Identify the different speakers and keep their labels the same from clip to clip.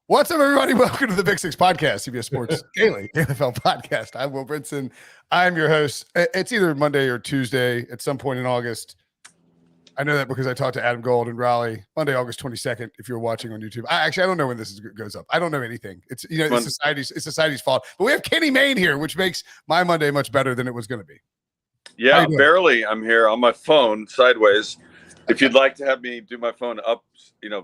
Speaker 1: What's up, everybody? Welcome to the Big Six Podcast, CBS Sports Daily NFL Podcast. I'm Will Brinson. I'm your host. It's either Monday or Tuesday at some point in August. I know that because I talked to Adam Gold in Raleigh, Monday, August 22nd. If you're watching on YouTube, I don't know when this goes up. I don't know anything. It's it's society's fault. But we have Kenny Mayne here, which makes my Monday much better than it was going to be.
Speaker 2: Yeah, barely. I'm here on my phone sideways. If you'd like to have me do my phone up,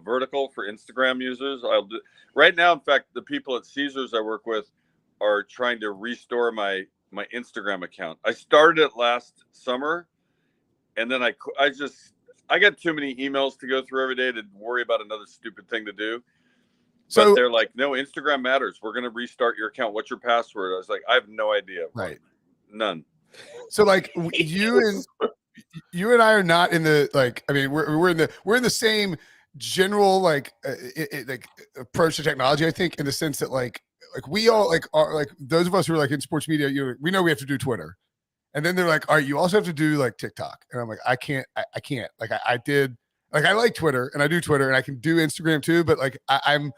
Speaker 2: vertical for Instagram users, I'll do. Right now, in fact, the people at Caesars I work with are trying to restore my Instagram account. I started it last summer, and then I get too many emails to go through every day to worry about another stupid thing to do. But they're like, no, Instagram matters. We're going to restart your account. What's your password? I was like, I have no idea.
Speaker 1: Right.
Speaker 2: None.
Speaker 1: So like you and I are not in the we're in the same general approach to technology. I think in the sense that like we all are those of us who are in sports media. We know we have to do Twitter, and then they're like, all right, you also have to do TikTok, and I'm like, I can't. I did I like Twitter and I do Twitter and I can do Instagram too, but I'm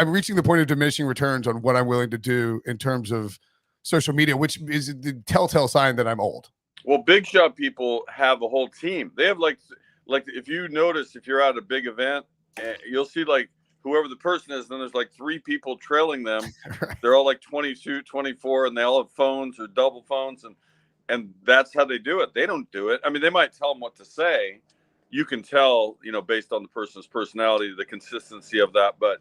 Speaker 1: reaching the point of diminishing returns on what I'm willing to do in terms of social media, which is the telltale sign that I'm old.
Speaker 2: Well, big shot people have a whole team. They have like if you notice, if you're at a big event, you'll see whoever the person is, then there's 3 people trailing them.
Speaker 1: Right.
Speaker 2: They're all 22, 24, and they all have phones or double phones, and that's how they do it. They don't do it. I mean, they might tell them what to say. You can tell, based on the person's personality, the consistency of that, but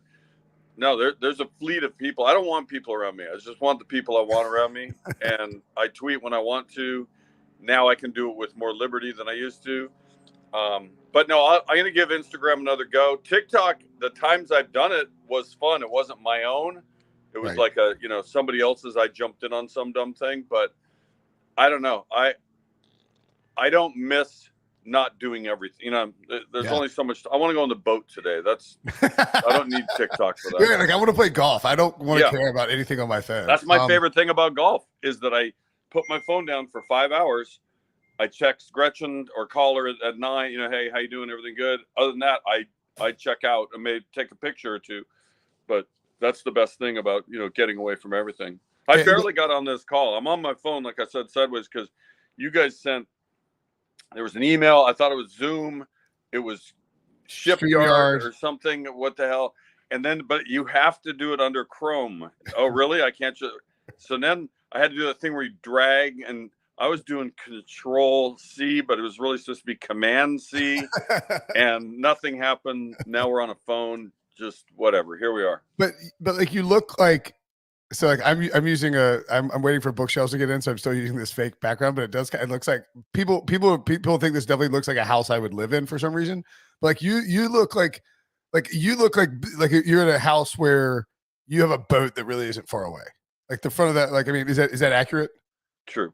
Speaker 2: no, there's a fleet of people. I don't want people around me. I just want the people I want around me. And I tweet when I want to. Now I can do it with more liberty than I used to. But no, I'm going to give Instagram another go. TikTok, the times I've done it was fun. It wasn't my own. It was
Speaker 1: right.
Speaker 2: Somebody else's. I jumped in on some dumb thing. But I don't know. I don't miss not doing everything. There's only so much. I want to go on the boat today. I don't need TikTok for that.
Speaker 1: Yeah, I want to play golf. I don't want to care about anything on my phone.
Speaker 2: That's my favorite thing about golf is that I put my phone down for 5 hours. I check Gretchen or call her at 9. Hey, how you doing? Everything good? Other than that, I check out and maybe take a picture or two. But that's the best thing about getting away from everything. I barely got on this call. I'm on my phone, like I said, sideways, because you guys sent. There was an email. I thought it was Zoom. It was Shipyard or something. What the hell? And then, but you have to do it under Chrome. Oh, really? I can't just. So then I had to do that thing where you drag, and I was doing Control C, but it was really supposed to be Command C, and nothing happened. Now we're on a phone. Just whatever. Here we are.
Speaker 1: But you look like. So I'm using I'm waiting for bookshelves to get in, so I'm still using this fake background, but it looks like people think this definitely looks like a house I would live in for some reason. But you look like you're in a house where you have a boat that really isn't far away. Like the front of that, is that accurate?
Speaker 2: True.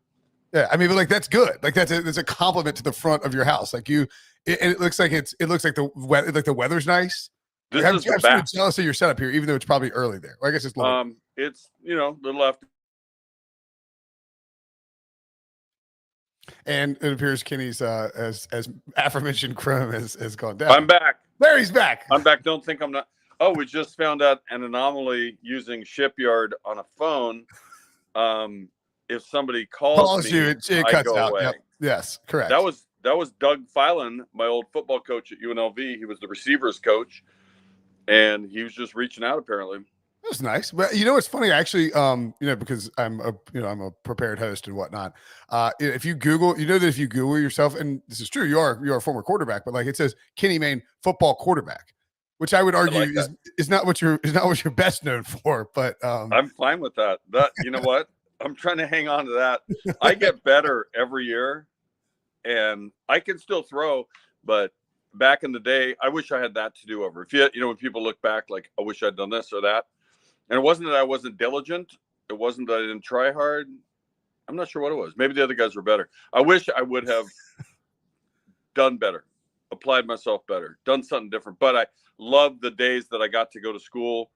Speaker 1: Yeah, but that's good. That's a compliment to the front of your house. It looks like the weather's nice. I'm jealous of your setup here, even though it's probably early there. Well, I guess it's late.
Speaker 2: It's little after.
Speaker 1: And it appears Kenny's as aforementioned Chrome has gone down.
Speaker 2: I'm back.
Speaker 1: There, he's back.
Speaker 2: I'm back. Don't think I'm not. Oh, we just found out an anomaly using Shipyard on a phone. If somebody calls me,
Speaker 1: you, it cuts out.
Speaker 2: Away.
Speaker 1: Yep. Yes, correct.
Speaker 2: That was Doug Filan, my old football coach at UNLV. He was the receivers coach, and he was just reaching out apparently.
Speaker 1: That was nice. Well, it's funny actually. Because I'm a prepared host and whatnot. If you Google, if you Google yourself, and this is true, you are a former quarterback, but it says Kenny Mayne football quarterback, which I would argue is not what you're best known for. But
Speaker 2: I'm fine with that. You know what? I'm trying to hang on to that. I get better every year, and I can still throw, but back in the day, I wish I had that to do over. If when people look back, I wish I'd done this or that. And it wasn't that I wasn't diligent. It wasn't that I didn't try hard. I'm not sure what it was. Maybe the other guys were better. I wish I would have done better, applied myself better, done something different. But I love the days that I got to go to school.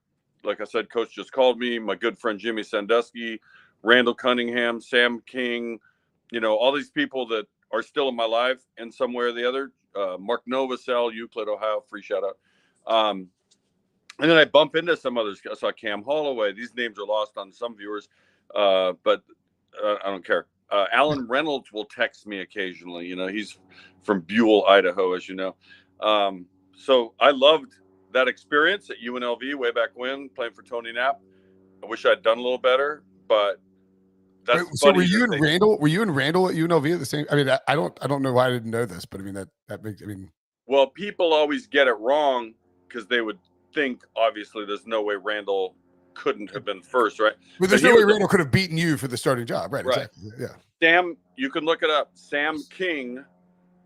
Speaker 2: Like I said, Coach just called me. My good friend Jimmy Sandusky, Randall Cunningham, Sam King, all these people that are still in my life in some way or the other. Mark Novosel, Euclid, Ohio, free shout out. And then I bump into some others. I saw Cam Holloway. These names are lost on some viewers, but I don't care. Alan Reynolds will text me occasionally. You know, he's from Buell, Idaho, as you know. So I loved that experience at UNLV way back when, playing for Tony Knapp. I wish I'd done a little better, but that's
Speaker 1: Wait, so
Speaker 2: funny.
Speaker 1: were you and Randall? Were you and Randall at UNLV at the same? I mean, I don't know why I didn't know this, but I mean that makes. I mean,
Speaker 2: well, people always get it wrong because they would think obviously there's no way Randall couldn't have been first, right?
Speaker 1: but there's no way Randall could have beaten you for the starting job, right?
Speaker 2: Right.
Speaker 1: Exactly. Yeah.
Speaker 2: Sam, you can look it up. Sam King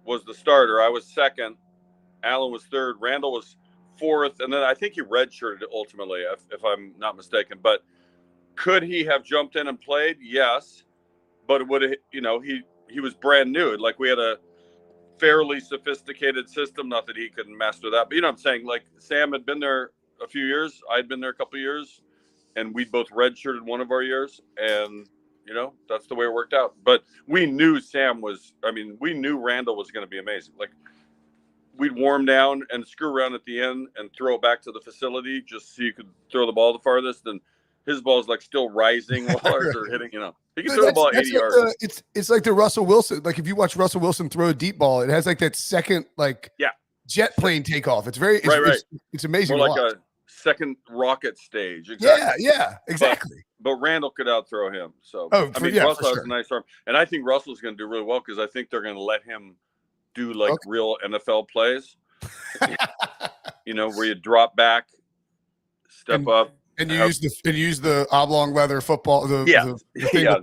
Speaker 2: was the starter. I was second. Allen was third. Randall was fourth, and then I think he redshirted ultimately, if I'm not mistaken. But could he have jumped in and played? Yes, but it would have. You know, he was brand new. Like we had a fairly sophisticated system. Not that he couldn't master that, but you know what I'm saying. Like Sam had been there a few years. I'd been there a couple of years, and we both redshirted one of our years, and you know that's the way it worked out. But we knew Sam was. I mean, we knew Randall was going to be amazing. Like we'd warm down and screw around at the end and throw it back to the facility just so you could throw the ball the farthest. And his ball's like still rising while ours are hitting. You know, he can throw the ball 80 yards.
Speaker 1: It's like the Russell Wilson. Like if you watch Russell Wilson throw a deep ball, it has like that second jet plane takeoff. It's very it's amazing.
Speaker 2: More like a second rocket stage. Exactly.
Speaker 1: Yeah, exactly.
Speaker 2: But Randall could outthrow him. So Russell has a nice arm, and I think Russell's going to do really well because I think they're going to let him do like real NFL plays. You know, where you drop back, step up.
Speaker 1: And you use the oblong leather football, the thing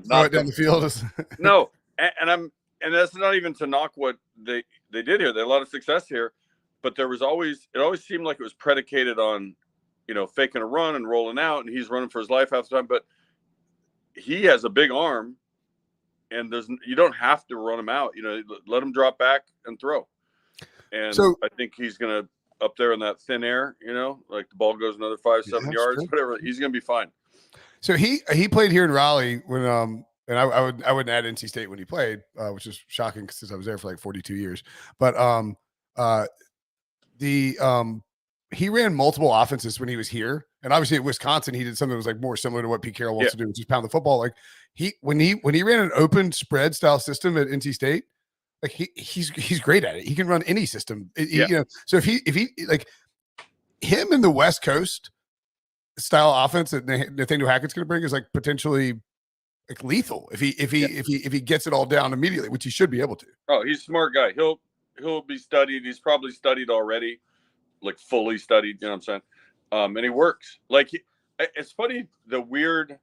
Speaker 1: throw it down the field.
Speaker 2: No, and that's not even to knock what they did here. They had a lot of success here, but it always seemed like it was predicated on, you know, faking a run and rolling out, and he's running for his life half the time. But he has a big arm, and you don't have to run him out. You know, let him drop back and throw. And so, I think he's gonna up there in that thin air, you know, like the ball goes another 5-7 yards, whatever. He's going to be fine.
Speaker 1: So he played here in Raleigh when and I wouldn't add NC State when he played, which is shocking since I was there for like 42 years. But he ran multiple offenses when he was here, and obviously at Wisconsin he did something that was like more similar to what Pete Carroll wants to do, which is pound the football. Like when he ran an open spread style system at NC State. Like he's great at it. He can run any system. You know, so if he like him in the West Coast style offense that Nathaniel Hackett's going to bring is like potentially like lethal if he gets it all down immediately, which he should be able to.
Speaker 2: Oh, he's a smart guy. He'll be studied. He's probably studied already, like fully studied. You know what I'm saying? And he works. Like it's funny the weird.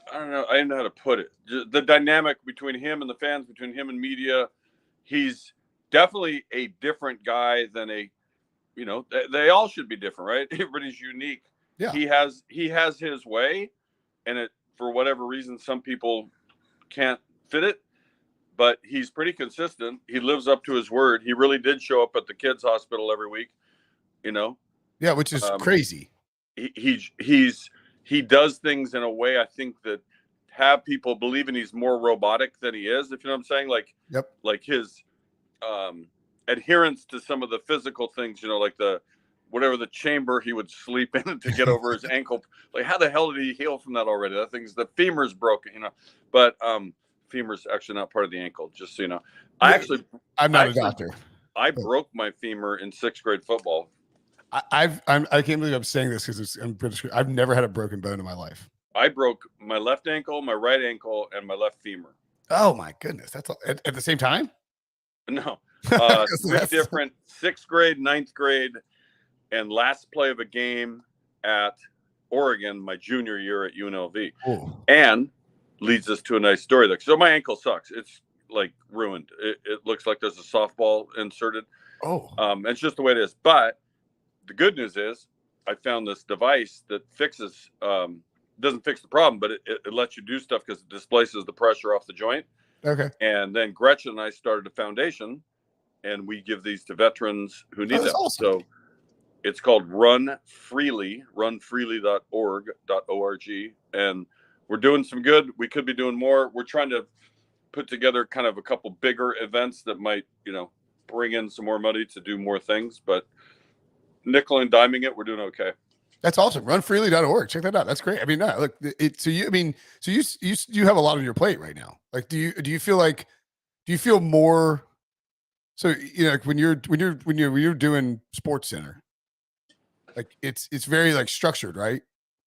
Speaker 2: I don't know. I don't know how to put it. The dynamic between him and the fans, between him and media, he's definitely a different guy than you know, they all should be different, right? Everybody's unique. Yeah. He has his way, and for whatever reason, some people can't fit it, but he's pretty consistent. He lives up to his word. He really did show up at the kids' hospital every week, you know?
Speaker 1: Yeah, which is crazy.
Speaker 2: He does things in a way I think that have people believing he's more robotic than he is, if you know what I'm saying. Like his adherence to some of the physical things, you know, like the chamber he would sleep in to get over his ankle. Like how the hell did he heal from that already? That thing's the femur's broken, you know. But femur's actually not part of the ankle, just so you know.
Speaker 1: I'm not a doctor.
Speaker 2: I broke my femur in 6th grade football.
Speaker 1: I can't believe I'm saying this because I've never had a broken bone in my life.
Speaker 2: I broke my left ankle, my right ankle, and my left femur.
Speaker 1: Oh my goodness, that's all, at the same time?
Speaker 2: No, 3 different 6th grade, 9th grade, and last play of a game at Oregon, my junior year at UNLV. Ooh. And leads us to a nice story there. So my ankle sucks. It's like ruined. It looks like there's a softball inserted.
Speaker 1: Oh,
Speaker 2: it's just the way it is. But the good news is I found this device that fixes, doesn't fix the problem, but it lets you do stuff because it displaces the pressure off the joint.
Speaker 1: Okay.
Speaker 2: And then Gretchen and I started a foundation, and we give these to veterans who need them. Awesome. So it's called runfreely.org. And we're doing some good. We could be doing more. We're trying to put together kind of a couple bigger events that might, you know, bring in some more money to do more things, but nickel and diming it, we're doing okay.
Speaker 1: That's awesome. Runfreely.org. Check that out. That's great. I mean, no, look, so you have a lot on your plate right now. Like, do you feel more? So, like when you're doing Sports Center, like it's very like structured, right?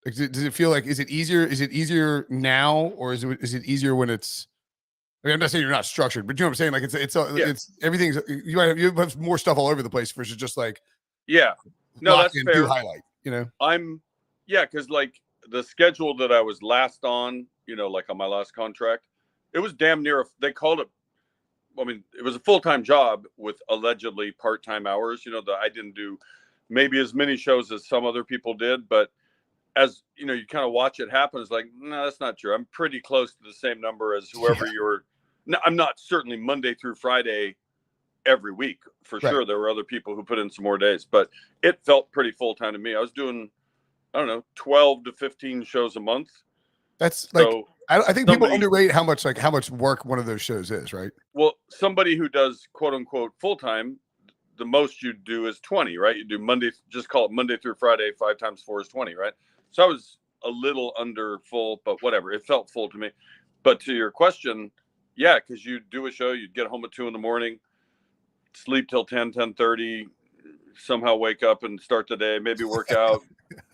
Speaker 1: Like, does it feel like, is it easier now, or is it easier when it's, I mean, I'm not saying you're not structured, but you know what I'm saying? Like it's everything's, you have more stuff all over the place versus just like,
Speaker 2: no, that's fair.
Speaker 1: Do highlight,
Speaker 2: because like the schedule that I was last on, like on my last contract, it was damn near, they called it, I mean, it was a full-time job with allegedly part-time hours, that I didn't do maybe as many shows as some other people did, but as you kind of watch it happen, it's like, no, that's not true. I'm pretty close to the same number as whoever you're. No, I'm not certainly Monday through Friday every week for sure. There were other people who put in some more days, but it felt pretty full time to me. I was doing, I don't know, 12 to 15 shows a month.
Speaker 1: That's like, so I think people underrate how much work one of those shows is, right?
Speaker 2: Well, somebody who does quote unquote full time, the most you do is 20, right? You do Monday, just call it Monday through Friday. 5 times 4 is 20, right? So I was a little under full, but whatever. It felt full to me. But to your question, yeah, because you do a show, you'd get home at 2 a.m, sleep till 10:30, somehow wake up and start the day, maybe work out,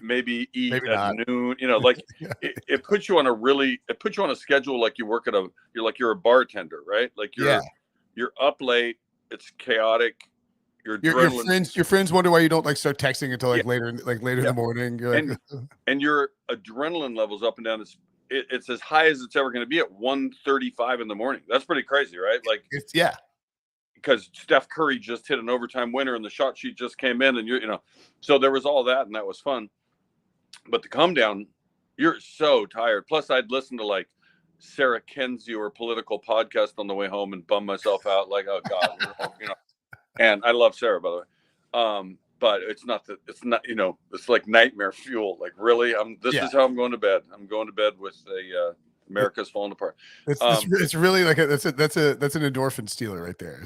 Speaker 2: maybe eat maybe at noon. Like it puts you on a schedule like you work at you're a bartender, right? Like you're up late, it's chaotic. Your
Speaker 1: friends wonder why you don't like start texting until later in the morning.
Speaker 2: And your adrenaline levels up and down. It's as high as it's ever going to be at 1:35 in the morning. That's pretty crazy, right? Like because Steph Curry just hit an overtime winner and the shot sheet just came in, and so there was all that, and that was fun. But the come down, you're so tired. Plus, I'd listen to like Sarah Kendzior or political podcast on the way home and bum myself out. Like, oh God, And I love Sarah, by the way. But it's like nightmare fuel. Like, really, this is how I'm going to bed. I'm going to bed with America's falling apart.
Speaker 1: It's really like that's an endorphin stealer right there.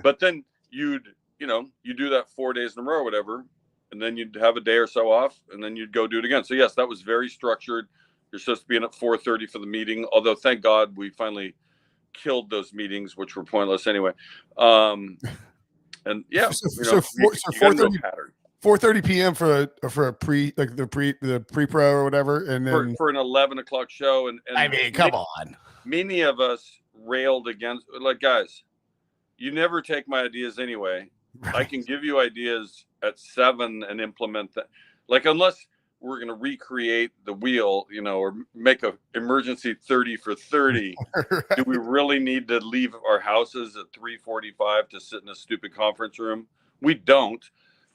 Speaker 2: But then you do that 4 days in a row or whatever, and then you'd have a day or so off, and then you'd go do it again. So yes, that was very structured. You're supposed to be in at 4:30 for the meeting. Although thank God we finally killed those meetings, which were pointless anyway. And yeah,
Speaker 1: so 4:30 p.m. for a pre, like the pre-pro or whatever, and then
Speaker 2: for an 11 o'clock show. And
Speaker 1: I mean, come on.
Speaker 2: Many of us railed against, like, guys, you never take my ideas anyway. Right. I can give you ideas at 7 and implement that. Like, unless we're going to recreate the wheel, or make a emergency 30 for 30. Right. Do we really need to leave our houses at 3:45 to sit in a stupid conference room? We don't,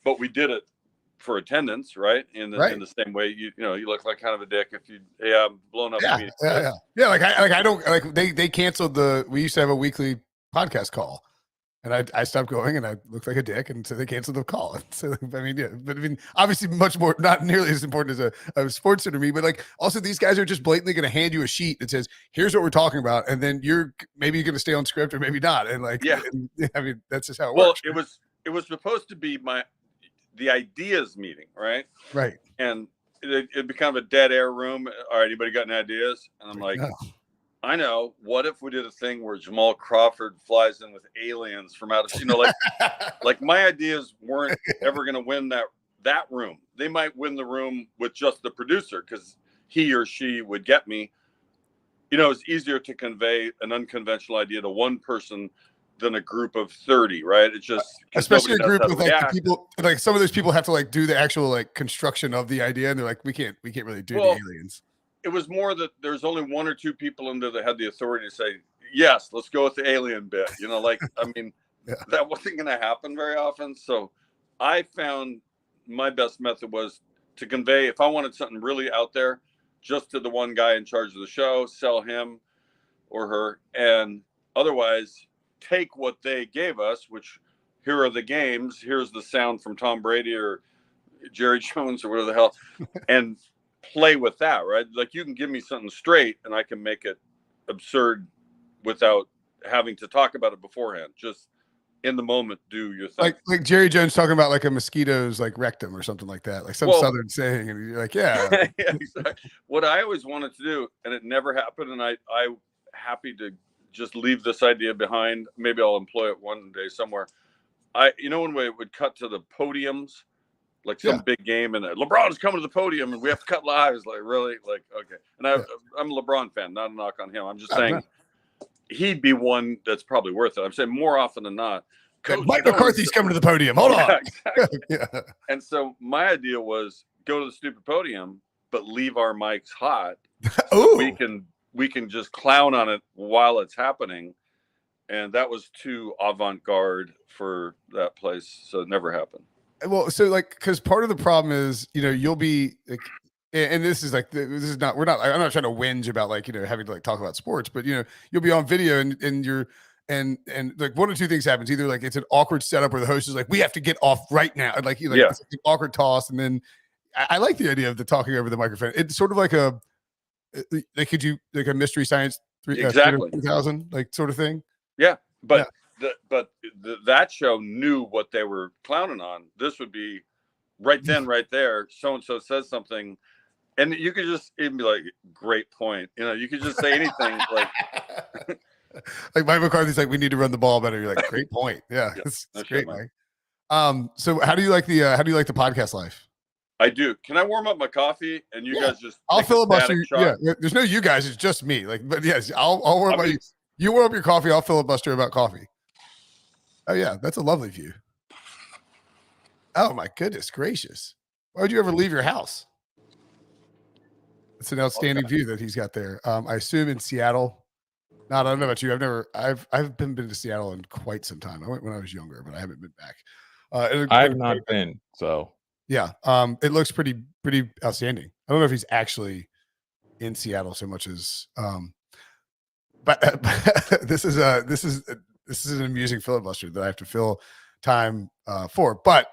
Speaker 2: but we did it for attendance, right? In the same way, you look like kind of a dick if I'm blown up.
Speaker 1: Yeah. Like I don't like they canceled we used to have a weekly podcast call. And I stopped going, and I looked like a dick, and so they canceled the call. So I mean, obviously much more, not nearly as important as a sports center me, but like also these guys are just blatantly going to hand you a sheet that says, "Here's what we're talking about," and then you're going to stay on script or maybe not, and like, I mean, that's just how it works.
Speaker 2: Well, it was supposed to be the ideas meeting, right?
Speaker 1: Right,
Speaker 2: and it'd be kind of a dead air room. All right, anybody got any ideas? And I'm like. No. I know. What if we did a thing where Jamal Crawford flies in with aliens from out of, like my ideas weren't ever going to win that room. They might win the room with just the producer because he or she would get me. It's easier to convey an unconventional idea to one person than a group of 30, right? It's just
Speaker 1: especially a group with like people, like some of those people have to like do the actual like construction of the idea, and they're like, we can't really do the aliens.
Speaker 2: It was more that there's only 1 or 2 people in there that had the authority to say, yes, let's go with the alien bit. That wasn't going to happen very often. So I found my best method was to convey, if I wanted something really out there, just to the one guy in charge of the show, sell him or her. And otherwise, take what they gave us, which here are the games. Here's the sound from Tom Brady or Jerry Jones or whatever the hell. And play with that, right? Like you can give me something straight and I can make it absurd without having to talk about it beforehand. Just in the moment do your thing.
Speaker 1: Like Jerry Jones talking about like a mosquito's like rectum or something like that, like some Southern saying, and you're like, yeah.
Speaker 2: Yeah, exactly. What I always wanted to do, and it never happened, and I'm happy to just leave this idea behind. Maybe I'll employ it one day somewhere. When we would cut to the podiums, like some big game, and LeBron's coming to the podium, and we have to cut lives. Like, really? Like, okay. And I'm a LeBron fan, not a knock on him. I'm just saying he'd be one that's probably worth it. I'm saying more often than not.
Speaker 1: Mike McCarthy's coming to the podium. Hold on.
Speaker 2: Exactly.
Speaker 1: Yeah.
Speaker 2: And so my idea was go to the stupid podium, but leave our mics hot. So we can just clown on it while it's happening. And that was too avant-garde for that place, so it never happened.
Speaker 1: Well, so like, because part of the problem is, you'll be like, and this is not, I'm not trying to whinge about like, having to like talk about sports, but you'll be on video and you're, and like one of two things happens. Either like it's an awkward setup where the host is like, we have to get off right now. And like, it's like an awkward toss. And then I like the idea of the talking over the microphone. It's sort of like a Mystery Science 3000 like sort of thing.
Speaker 2: Yeah. But that show knew what they were clowning on. This would be right then, right there. So-and-so says something. And you could just even be like, great point. You could just say anything like,
Speaker 1: like Mike McCarthy's like, we need to run the ball better. You're like, great point. Yeah, it's great, Mike. So how do you like the podcast life?
Speaker 2: I do. Can I warm up my coffee and you guys just?
Speaker 1: I'll filibuster. Yeah, there's no you guys. It's just me. Like, but yes, I'll warm up. You warm up your coffee. I'll filibuster about coffee. Oh yeah, that's a lovely view. Oh my goodness gracious! Why would you ever leave your house? It's an outstanding view that he's got there. I assume in Seattle. I don't know about you. I've been to Seattle in quite some time. I went when I was younger, but I haven't been back.
Speaker 3: I've not been, so
Speaker 1: yeah. It looks pretty outstanding. I don't know if he's actually in Seattle so much as but this is an amusing filibuster that I have to fill time for. But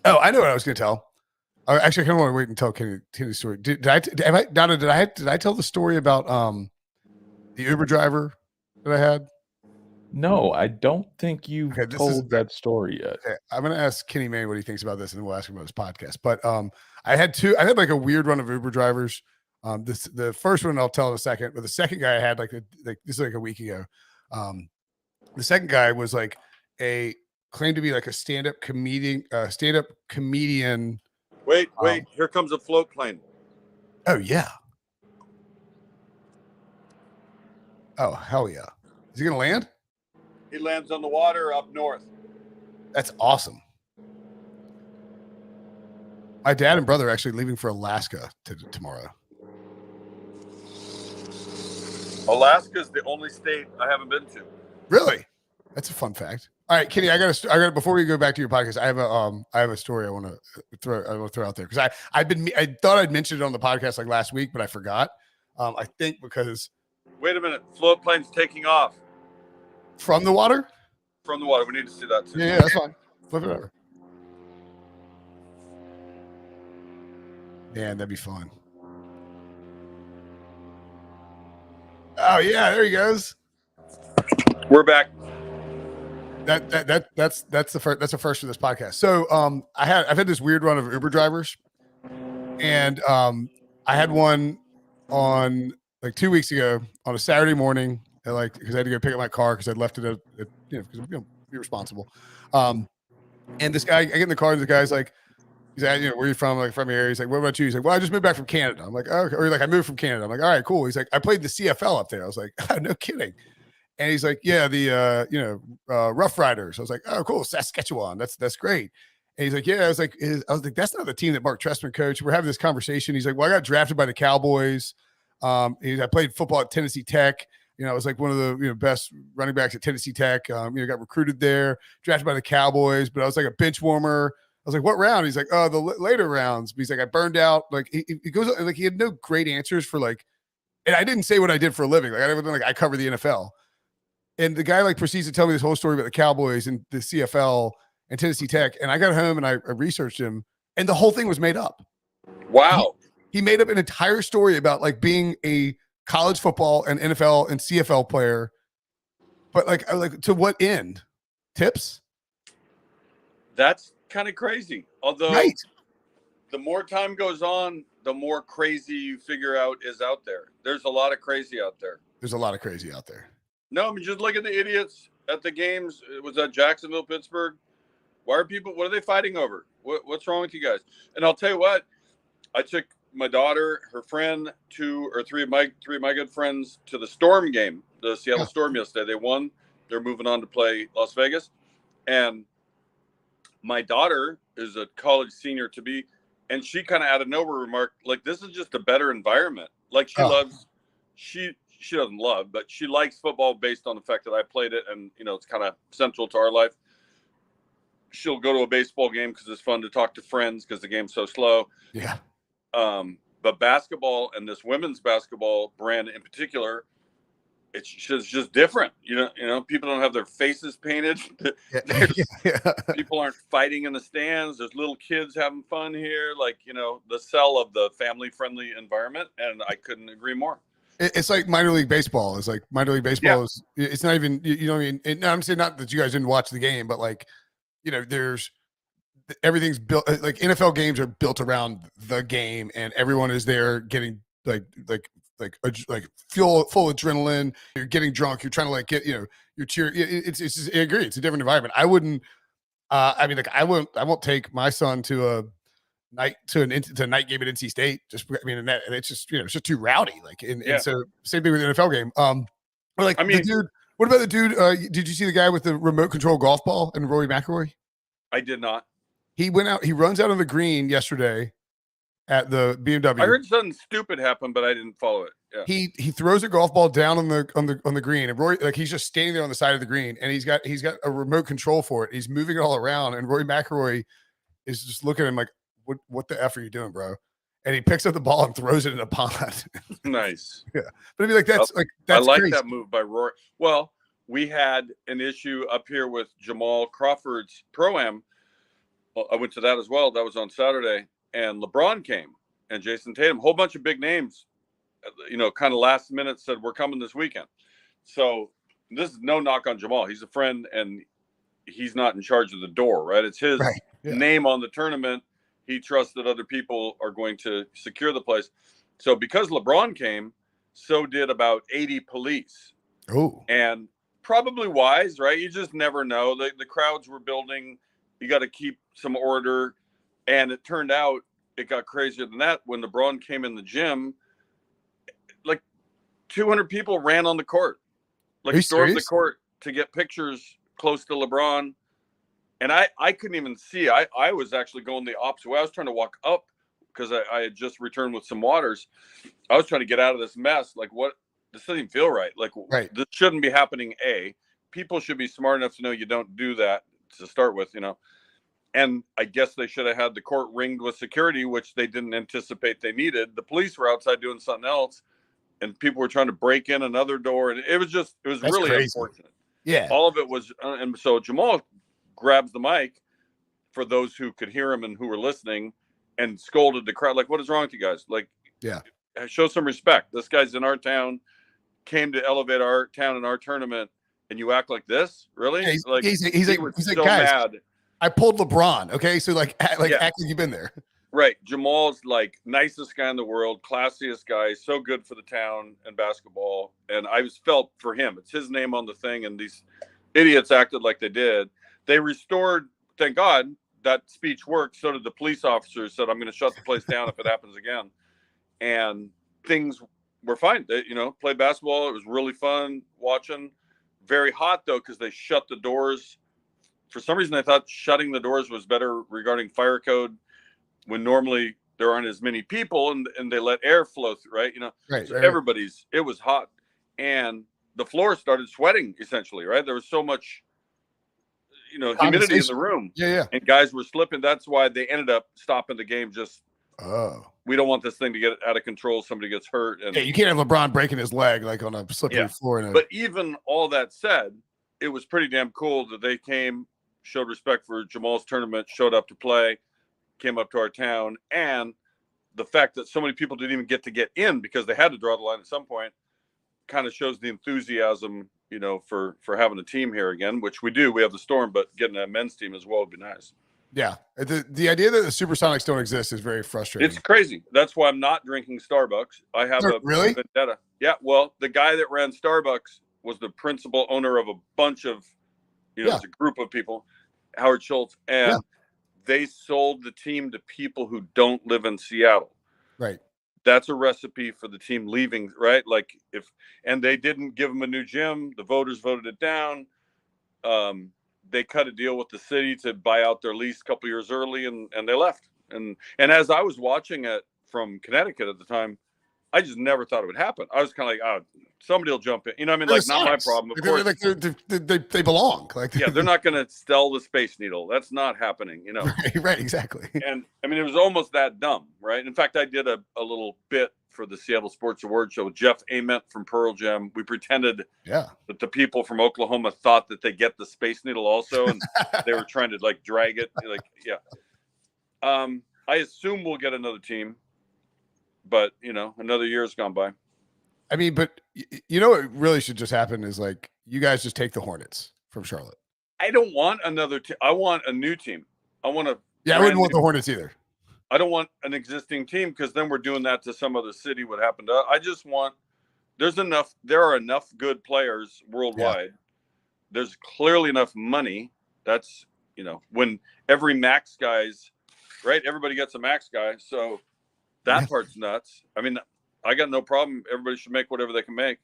Speaker 1: I know what I was going to tell. Actually, I kind of want to wait and tell Kenny's story. Did I tell the story about the Uber driver that I had?
Speaker 3: No, I don't think you've told that story yet.
Speaker 1: Okay, I'm going to ask Kenny Mayne what he thinks about this, and then we'll ask him about his podcast. But I had like a weird run of Uber drivers. The first one I'll tell in a second, but the second guy I had like this is like a week ago. The second guy was like claimed to be like a stand-up comedian.
Speaker 2: Wait, here comes a float plane.
Speaker 1: Oh yeah. Oh hell yeah! Is he gonna land?
Speaker 2: He lands on the water up north.
Speaker 1: That's awesome. My dad and brother are actually leaving for Alaska tomorrow.
Speaker 2: Alaska's the only state I haven't been to.
Speaker 1: Really? That's a fun fact. All right, Kenny, I got before we go back to your podcast, I have a story I want to throw out there because I thought I'd mentioned it on the podcast like last week, but I forgot. I think because
Speaker 2: wait a minute, float plane's taking off
Speaker 1: from the water.
Speaker 2: From the water, we need to see that too.
Speaker 1: Yeah, that's fine. Flip it over. Man, that'd be fun. Oh yeah, there he goes.
Speaker 2: We're back.
Speaker 1: That's the first for this podcast. So I've had this weird run of Uber drivers, and I had one on like 2 weeks ago on a Saturday morning, because I had to go pick up my car because I'd left it because be responsible. And this guy, I get in the car and the guy's like, he's like, where are you from? I'm like, from here. He's like, what about you? He's like, well, I just moved back from Canada. I'm like, oh, okay. Or like, I moved from Canada. I'm like, all right, cool. He's like, I played the CFL up there. I was like, oh, no kidding. And he's like, yeah, the Rough Riders. I was like, oh, cool, Saskatchewan. That's great. And he's like, yeah. I was like, that's not the team that Mark Trestman coached. We're having this conversation. He's like, well, I got drafted by the Cowboys. I played football at Tennessee Tech. I was like one of the best running backs at Tennessee Tech. Got recruited there, drafted by the Cowboys, but I was like a bench warmer. I was like, what round? He's like, oh, the later rounds. But he's like, I burned out. Like he goes like he had no great answers for like, and I didn't say what I did for a living. Like I cover the NFL. And the guy like proceeds to tell me this whole story about the Cowboys and the CFL and Tennessee Tech. And I got home and I researched him, and the whole thing was made up.
Speaker 2: Wow.
Speaker 1: He made up an entire story about like being a college football and NFL and CFL player, but like to what end? tips.
Speaker 2: That's kind of crazy. Although
Speaker 1: Right.
Speaker 2: the more time goes on, the more crazy you figure out is out there. There's a lot of crazy out there.
Speaker 1: There's a lot of crazy out there.
Speaker 2: No, I mean, just look at the idiots at the games. It was at Jacksonville, Pittsburgh. What are they fighting over? What's wrong with you guys? And I'll tell you what, I took my daughter, her friend, three of my good friends to the Storm game, the Seattle Storm yesterday. They won. They're moving on to play Las Vegas. And my daughter is a college senior to be, and she kind of out of nowhere remarked, like, this is just a better environment. Like, she doesn't love, but she likes football based on the fact that I played it, and it's kind of central to our life. She'll go to a baseball game because it's fun to talk to friends because the game's so slow.
Speaker 1: Yeah.
Speaker 2: But basketball, and this women's basketball brand in particular, it's just different. People don't have their faces painted. People aren't fighting in the stands. There's little kids having fun here. Like, the sell of the family-friendly environment, and I couldn't agree more.
Speaker 1: It's like minor league baseball. It's like minor league baseball is. It's not even. I'm saying not that you guys didn't watch the game, but like, there's everything's built. Like NFL games are built around the game, and everyone is there getting like full adrenaline. You're getting drunk. You're trying to get you're cheering. It's just, I agree. It's a different environment. I wouldn't. I won't take my son to a night to a night game at NC State. It's just it's just too rowdy. And so same thing with the NFL game. The dude. What about the dude? Did you see the guy with the remote control golf ball and Rory McIlroy?
Speaker 2: I did not.
Speaker 1: He went out. He runs out on the green yesterday at the BMW.
Speaker 2: I heard something stupid happen, but I didn't follow it. Yeah.
Speaker 1: He throws a golf ball down on the green, and Rory, he's just standing there on the side of the green, and he's got a remote control for it. He's moving it all around, and Rory McIlroy is just looking at him like, "What the F are you doing, bro?" And he picks up the ball and throws it in a pond.
Speaker 2: Nice.
Speaker 1: Yeah, but I mean, that's
Speaker 2: I like
Speaker 1: crazy.
Speaker 2: that move by Rory. Well, we had an issue up here with Jamal Crawford's Pro-Am. Well, I went to that as well. That was on Saturday, and LeBron came, and Jason Tatum, whole bunch of big names, kind of last minute said, we're coming this weekend. So this is no knock on Jamal. He's a friend, and he's not in charge of the door, right? It's his name on the tournament. He trusts that other people are going to secure the place. So because LeBron came, so did about 80 police.
Speaker 1: Oh,
Speaker 2: and probably wise, right? You just never know. The crowds were building. You got to keep some order. And it turned out it got crazier than that. When LeBron came in the gym, like 200 people ran on the court, stormed the court to get pictures close to LeBron. And I couldn't even see. I was actually going the opposite way. I was trying to walk up because I had just returned with some waters. I was trying to get out of this mess. Like, what? This doesn't even feel right. This shouldn't be happening. People should be smart enough to know you don't do that to start with, And I guess they should have had the court ringed with security, which they didn't anticipate they needed. The police were outside doing something else, and people were trying to break in another door. And it was really crazy. Unfortunate.
Speaker 1: Yeah.
Speaker 2: All of it was. And so Jamal grabs the mic for those who could hear him and who were listening and scolded the crowd. Like, what is wrong with you guys? Show some respect. This guy's in our town, came to elevate our town in our tournament, and you act like this? Really?
Speaker 1: Yeah, he's like, guys, mad. I pulled LeBron. Okay. So act like you've been there.
Speaker 2: Right. Jamal's nicest guy in the world, classiest guy, so good for the town and basketball. And I felt for him. It's his name on the thing. And these idiots acted like they did. They restored, thank God, that speech worked. So did the police officers said, I'm going to shut the place down if it happens again. And things were fine. They, played basketball. It was really fun watching. Very hot, though, because they shut the doors. For some reason, I thought shutting the doors was better regarding fire code when normally there aren't as many people and they let air flow through, right? Everybody's, it was hot. And the floor started sweating, essentially, right? There was so much, humidity in the room.
Speaker 1: Yeah.
Speaker 2: And guys were slipping. That's why they ended up stopping the game. We don't want this thing to get out of control. Somebody gets hurt. And
Speaker 1: you can't have LeBron breaking his leg on a slippery floor.
Speaker 2: But even all that said, it was pretty damn cool that they came, showed respect for Jamal's tournament, showed up to play, came up to our town. And the fact that so many people didn't even get in because they had to draw the line at some point kind of shows the enthusiasm, for having a team here again, which we do. We have the Storm, but getting a men's team as well would be nice.
Speaker 1: Yeah. The idea that the Supersonics don't exist is very frustrating.
Speaker 2: It's crazy. That's why I'm not drinking Starbucks. I have a vendetta. Yeah. Well, the guy that ran Starbucks was the principal owner of a bunch of, it's a group of people, Howard Schultz, and they sold the team to people who don't live in Seattle.
Speaker 1: Right.
Speaker 2: That's a recipe for the team leaving, right? Like and they didn't give them a new gym. The voters voted it down. They cut a deal with the city to buy out their lease a couple years early, and they left. And as I was watching it from Connecticut at the time, I just never thought it would happen. I was kind of like, oh, somebody will jump in. Not my problem. Of course,
Speaker 1: they belong.
Speaker 2: They're not going to sell the Space Needle. That's not happening.
Speaker 1: Right, exactly.
Speaker 2: And I mean, it was almost that dumb, right? In fact, I did a little bit for the Seattle Sports Award show with Jeff Ament from Pearl Jam. We pretended that the people from Oklahoma thought that they get the Space Needle also, and they were trying to drag it. I assume we'll get another team, but another year has gone by.
Speaker 1: I mean, but what really should just happen is you guys just take the Hornets from Charlotte.
Speaker 2: I don't want another team. I want a new team. I want a
Speaker 1: I wouldn't want the Hornets either.
Speaker 2: I don't want an existing team because then we're doing that to some other city. What happened to? I just want. There are enough good players worldwide. Yeah. There's clearly enough money. That's when every max guy's right. Everybody gets a max guy, so that part's nuts. I mean, I got no problem. Everybody should make whatever they can make.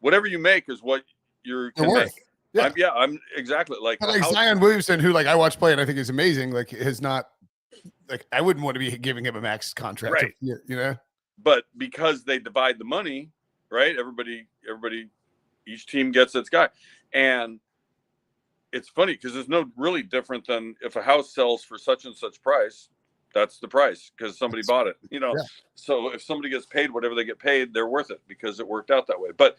Speaker 2: Whatever you make is what you can make. Yeah. I'm exactly like
Speaker 1: Zion Williamson, who I watch play and I think is amazing. Has not. I wouldn't want to be giving him a max contract,
Speaker 2: right? But because they divide the money, right? Everybody, each team gets its guy, and it's funny because there's no really different than if a house sells for such and such price, that's the price because somebody bought it, So if somebody gets paid whatever they get paid, they're worth it because it worked out that way. But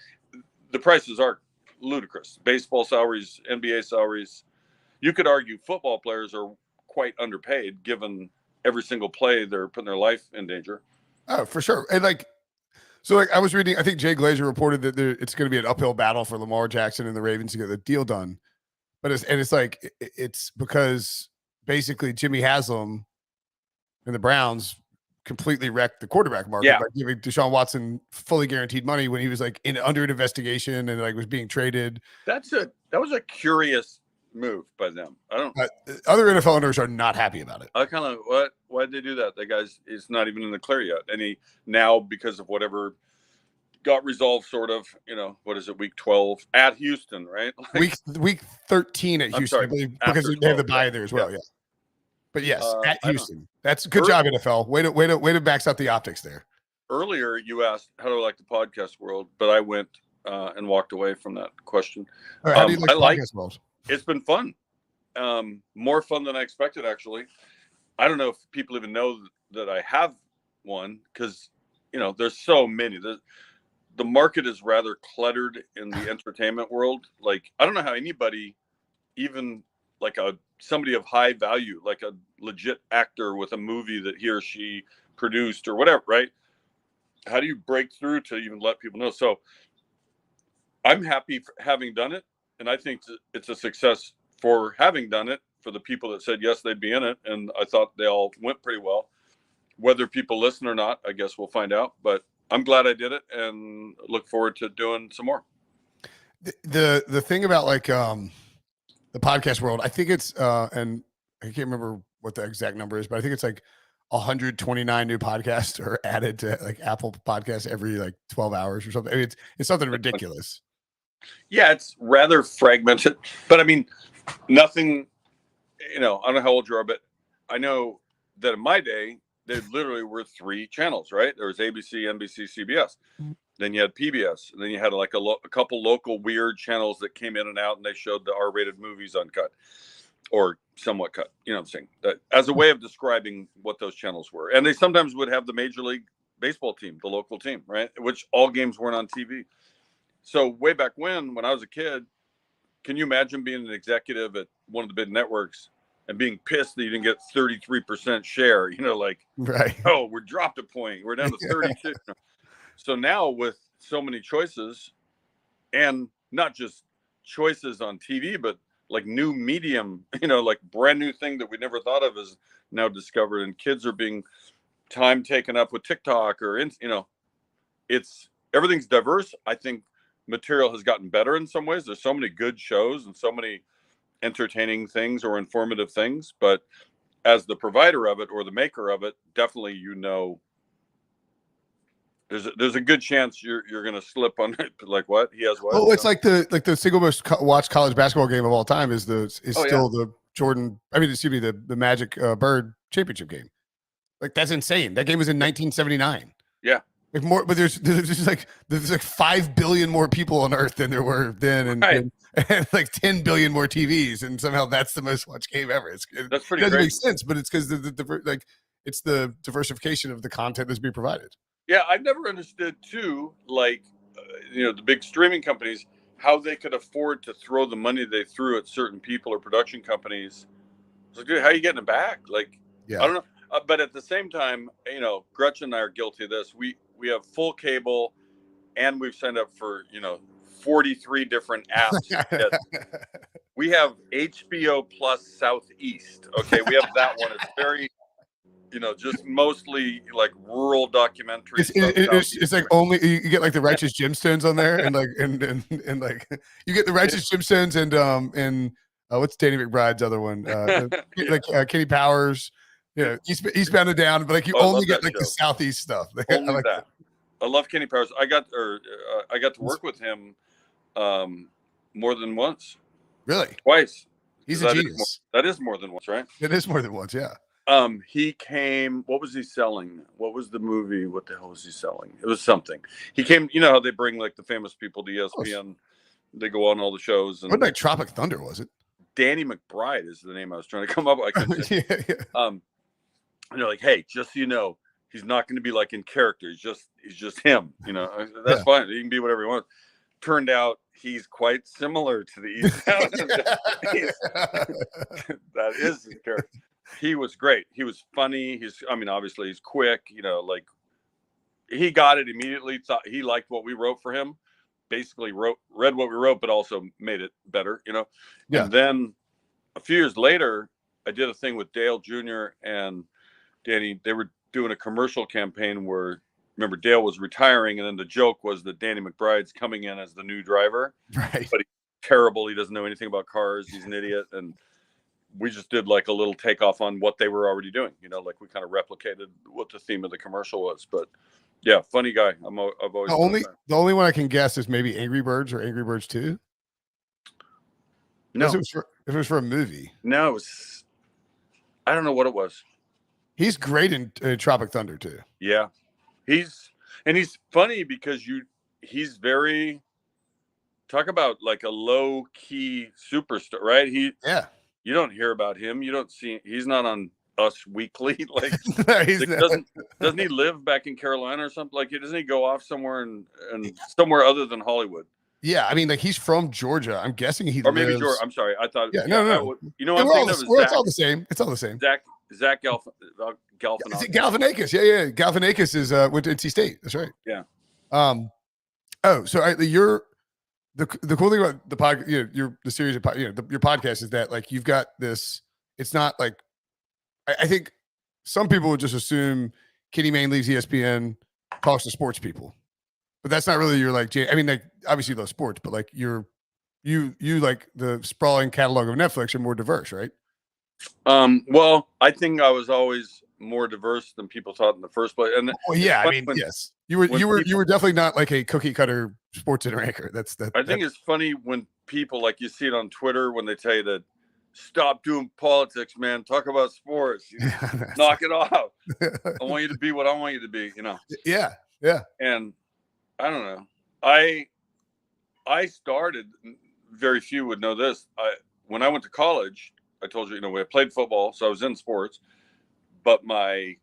Speaker 2: the prices are ludicrous. Baseball salaries, NBA salaries. You could argue football players are quite underpaid given every single play they're putting their life in danger.
Speaker 1: Oh, for sure. And I was reading, I think Jay Glazer reported that it's going to be an uphill battle for Lamar Jackson and the Ravens to get the deal done. But it's because basically Jimmy Haslam and the Browns completely wrecked the quarterback market by giving Deshaun Watson fully guaranteed money when he was under an investigation and was being traded.
Speaker 2: That was a curious move by them.
Speaker 1: Other NFL owners are not happy about it.
Speaker 2: I kind of why'd they do that? That guy's is not even in the clear yet, and he now because of whatever got resolved, sort of. What is it? Week 12 at Houston, right?
Speaker 1: Week 13 at Houston, I believe, because they have the bye there as well. Yeah. But yes, at Houston. That's good job, NFL. Way to back up the optics there.
Speaker 2: Earlier, you asked how do I like the podcast world, but I went and walked away from that question.
Speaker 1: Right, how do you like the podcast world?
Speaker 2: It's been fun. More fun than I expected, actually. I don't know if people even know that I have one because, there's so many. The market is rather cluttered in the entertainment world. I don't know how anybody, even somebody of high value, like a legit actor with a movie that he or she produced or whatever, right? How do you break through to even let people know? So I'm happy for having done it. And I think it's a success for having done it for the people that said, yes, they'd be in it. And I thought they all went pretty well. Whether people listen or not, I guess we'll find out. But I'm glad I did it and look forward to doing some more.
Speaker 1: The thing about the podcast world, I think it's, and I can't remember what the exact number is, but I think it's 129 new podcasts are added to Apple Podcasts every 12 hours or something. I mean, it's something ridiculous.
Speaker 2: Yeah, it's rather fragmented, but I mean, nothing, I don't know how old you are, but I know that in my day, there literally were 3 channels, right? There was ABC, NBC, CBS. Then you had PBS, and then you had a couple local weird channels that came in and out, and they showed the R-rated movies uncut or somewhat cut. You know what I'm saying? That, as a way of describing what those channels were. And they sometimes would have the Major League Baseball team, the local team, right? Which all games weren't on TV. So way back when I was a kid, can you imagine being an executive at one of the big networks and being pissed that you didn't get 33% share?
Speaker 1: Right.
Speaker 2: Oh, we're dropped a point. We're down to 32. So now with so many choices and not just choices on TV, but like new medium, like brand new thing that we never thought of is now discovered, and kids are being time taken up with TikTok or, it's everything's diverse. I think material has gotten better in some ways. There's so many good shows and so many entertaining things or informative things, but as the provider of it or the maker of it, definitely, there's a good chance you're going to slip on it. Like what he has what?
Speaker 1: Oh, it's like the single most watched college basketball game of all time is still the Jordan. I mean, excuse me, the Magic Bird championship game. Like that's insane. That game was in 1979.
Speaker 2: Yeah.
Speaker 1: Like more, but there's 5 billion more people on Earth than there were then, and like 10 billion more TVs, and somehow that's the most watched game ever.
Speaker 2: That's pretty.
Speaker 1: It doesn't
Speaker 2: crazy.
Speaker 1: make sense, but it's because it's the diversification of the content that's being provided.
Speaker 2: Yeah, I've never understood too, like the big streaming companies, how they could afford to throw the money they threw at certain people or production companies. It's like, dude, how are you getting it back? Like, yeah. I don't know. But at the same time, Gretchen and I are guilty of this. We have full cable, and we've signed up for 43 different apps. We have HBO Plus Southeast. Okay, we have that one. It's very, just mostly like rural documentaries.
Speaker 1: It's like only you get like the Righteous Gemstones on there, and like and like you get the Righteous Gemstones and what's Danny McBride's other one? Like Kenny Powers. Eastbound and Down, but like you only get like the Southeast stuff.
Speaker 2: Only like that. I love Kenny Powers. I got to work with him more than once.
Speaker 1: Really?
Speaker 2: Twice.
Speaker 1: He's a genius.
Speaker 2: That is more than once, right?
Speaker 1: It is more than once, yeah.
Speaker 2: He came. What was he selling? What was the movie? What the hell was he selling? It was something. He came. You know how they bring like the famous people to ESPN. They go on all the shows. And
Speaker 1: what like Tropic Thunder was it?
Speaker 2: Danny McBride is the name I was trying to come up with. I couldn't say.
Speaker 1: Yeah.
Speaker 2: And they're like, hey, just so you know, he's not going to be like in character. He's just him. That's fine. He can be whatever he wants. Turned out he's quite similar to the Eastbound. That is his character. He was great. He was funny. Obviously he's quick. Like he got it immediately. Thought he liked what we wrote for him. Basically read what we wrote, but also made it better. Yeah. And then a few years later, I did a thing with Dale Jr. and Danny. They were doing a commercial campaign where, remember, Dale was retiring, and then the joke was that Danny McBride's coming in as the new driver.
Speaker 1: Right.
Speaker 2: But he's terrible. He doesn't know anything about cars. He's an idiot. And we just did like a little takeoff on what they were already doing. Like we kind of replicated what the theme of the commercial was. But yeah, funny guy. I've always
Speaker 1: the only one I can guess is maybe Angry Birds or Angry Birds 2.
Speaker 2: No,
Speaker 1: if it was for a movie.
Speaker 2: No, it was. I don't know what it was.
Speaker 1: He's great in Tropic Thunder too.
Speaker 2: Yeah, he's funny because he's very, talk about like a low key superstar, right? You don't hear about him. You don't see. He's not on Us Weekly. Like, doesn't he live back in Carolina or something? Like, doesn't he go off somewhere and somewhere other than Hollywood?
Speaker 1: Yeah, I mean, like he's from Georgia. I'm guessing he
Speaker 2: maybe Georgia. I'm sorry, I thought.
Speaker 1: Yeah, no.
Speaker 2: I'm thinking of
Speaker 1: it's all the same. It's all the same.
Speaker 2: Zach Galifianakis.
Speaker 1: Galifianakis, yeah. Galifianakis is went to NC State. That's right.
Speaker 2: Yeah.
Speaker 1: So you're the cool thing about the podcast, the series of your podcast is that like you've got this. It's not like I think some people would just assume Kenny Mayne leaves ESPN, talks to sports people, but that's not really your like. I mean, like obviously you love sports, but like you like the sprawling catalog of Netflix are more diverse, right?
Speaker 2: Well, I think I was always more diverse than people thought in the first place. And
Speaker 1: yes, you were definitely not like a cookie cutter sports center anchor.
Speaker 2: I think it's funny when people like you see it on Twitter when they tell you that stop doing politics, man. Talk about sports. Knock it off. I want you to be what I want you to be.
Speaker 1: Yeah.
Speaker 2: And I don't know. I started. Very few would know this. When I went to college, I told you, I played football, so I was in sports, but my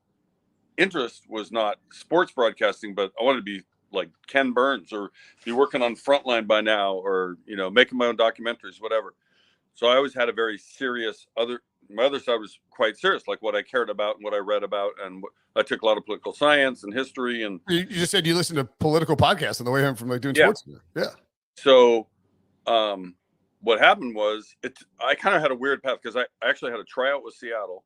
Speaker 2: interest was not sports broadcasting, but I wanted to be like Ken Burns or be working on Frontline by now or, making my own documentaries, whatever. So I always had a very serious my other side was quite serious, like what I cared about and what I read about. And I took a lot of political science and history. And
Speaker 1: you just said you listened to political podcasts on the way home from like doing sports. Yeah.
Speaker 2: So what happened was I kind of had a weird path because I actually had a tryout with Seattle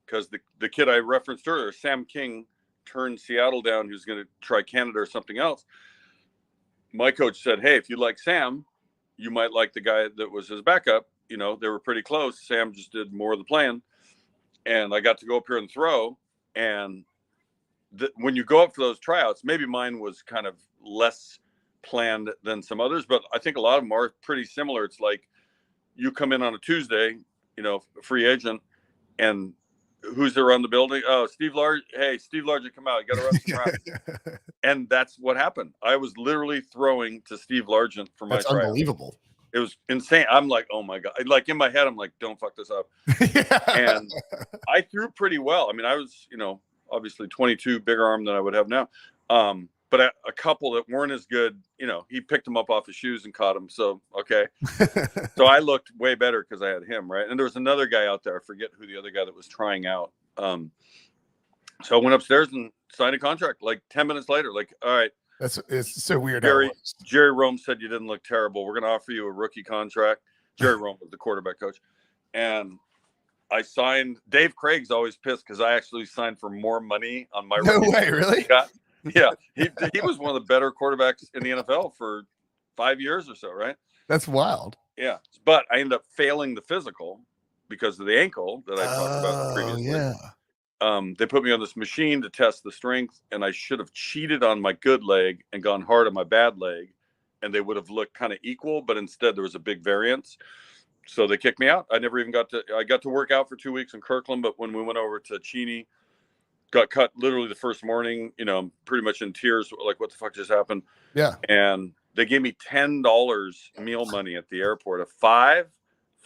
Speaker 2: because the kid I referenced earlier, Sam King, turned Seattle down. He was going to try Canada or something else. My coach said, hey, if you like Sam, you might like the guy that was his backup. You know, they were pretty close. Sam just did more of the playing. And I got to go up here and throw. And when you go up for those tryouts, maybe mine was kind of less planned than some others, but I think a lot of them are pretty similar. It's like you come in on a Tuesday, you know, free agent, and who's there on the building? Oh, Steve Large. Hey, Steve Large, come out. You got to run some routes. And that's what happened. I was literally throwing to Steve Largent for my
Speaker 1: That's
Speaker 2: tryout.
Speaker 1: unbelievable.
Speaker 2: It was insane. I'm like, oh my God. Like in my head, I'm like, don't fuck this up. And I threw pretty well. I mean, I was, you know, obviously 22, bigger arm than I would have now. But a couple that weren't as good, you know, he picked them up off his shoes and caught them. So, okay. So I looked way better because I had him, right? And there was another guy out there. I forget who the other guy that was trying out. So I went upstairs and signed a contract like 10 minutes later. Like, all right.
Speaker 1: It's so weird.
Speaker 2: Jerry Rome said you didn't look terrible. We're going to offer you a rookie contract. Jerry Rome was the quarterback coach. And I signed. Dave Craig's always pissed because I actually signed for more money on my
Speaker 1: No way, really?
Speaker 2: Yeah, he was one of the better quarterbacks in the NFL for 5 years or so, right?
Speaker 1: That's wild.
Speaker 2: Yeah, but I ended up failing the physical because of the ankle that I talked about previously.
Speaker 1: Yeah.
Speaker 2: They put me on this machine to test the strength, and I should have cheated on my good leg and gone hard on my bad leg, and they would have looked kind of equal, but instead there was a big variance. So they kicked me out. I never even got to work out for 2 weeks in Kirkland, but when we went over to Cheney, got cut literally the first morning, you know, pretty much in tears, like what the fuck just happened?
Speaker 1: Yeah.
Speaker 2: And they gave me $10 meal money at the airport of 5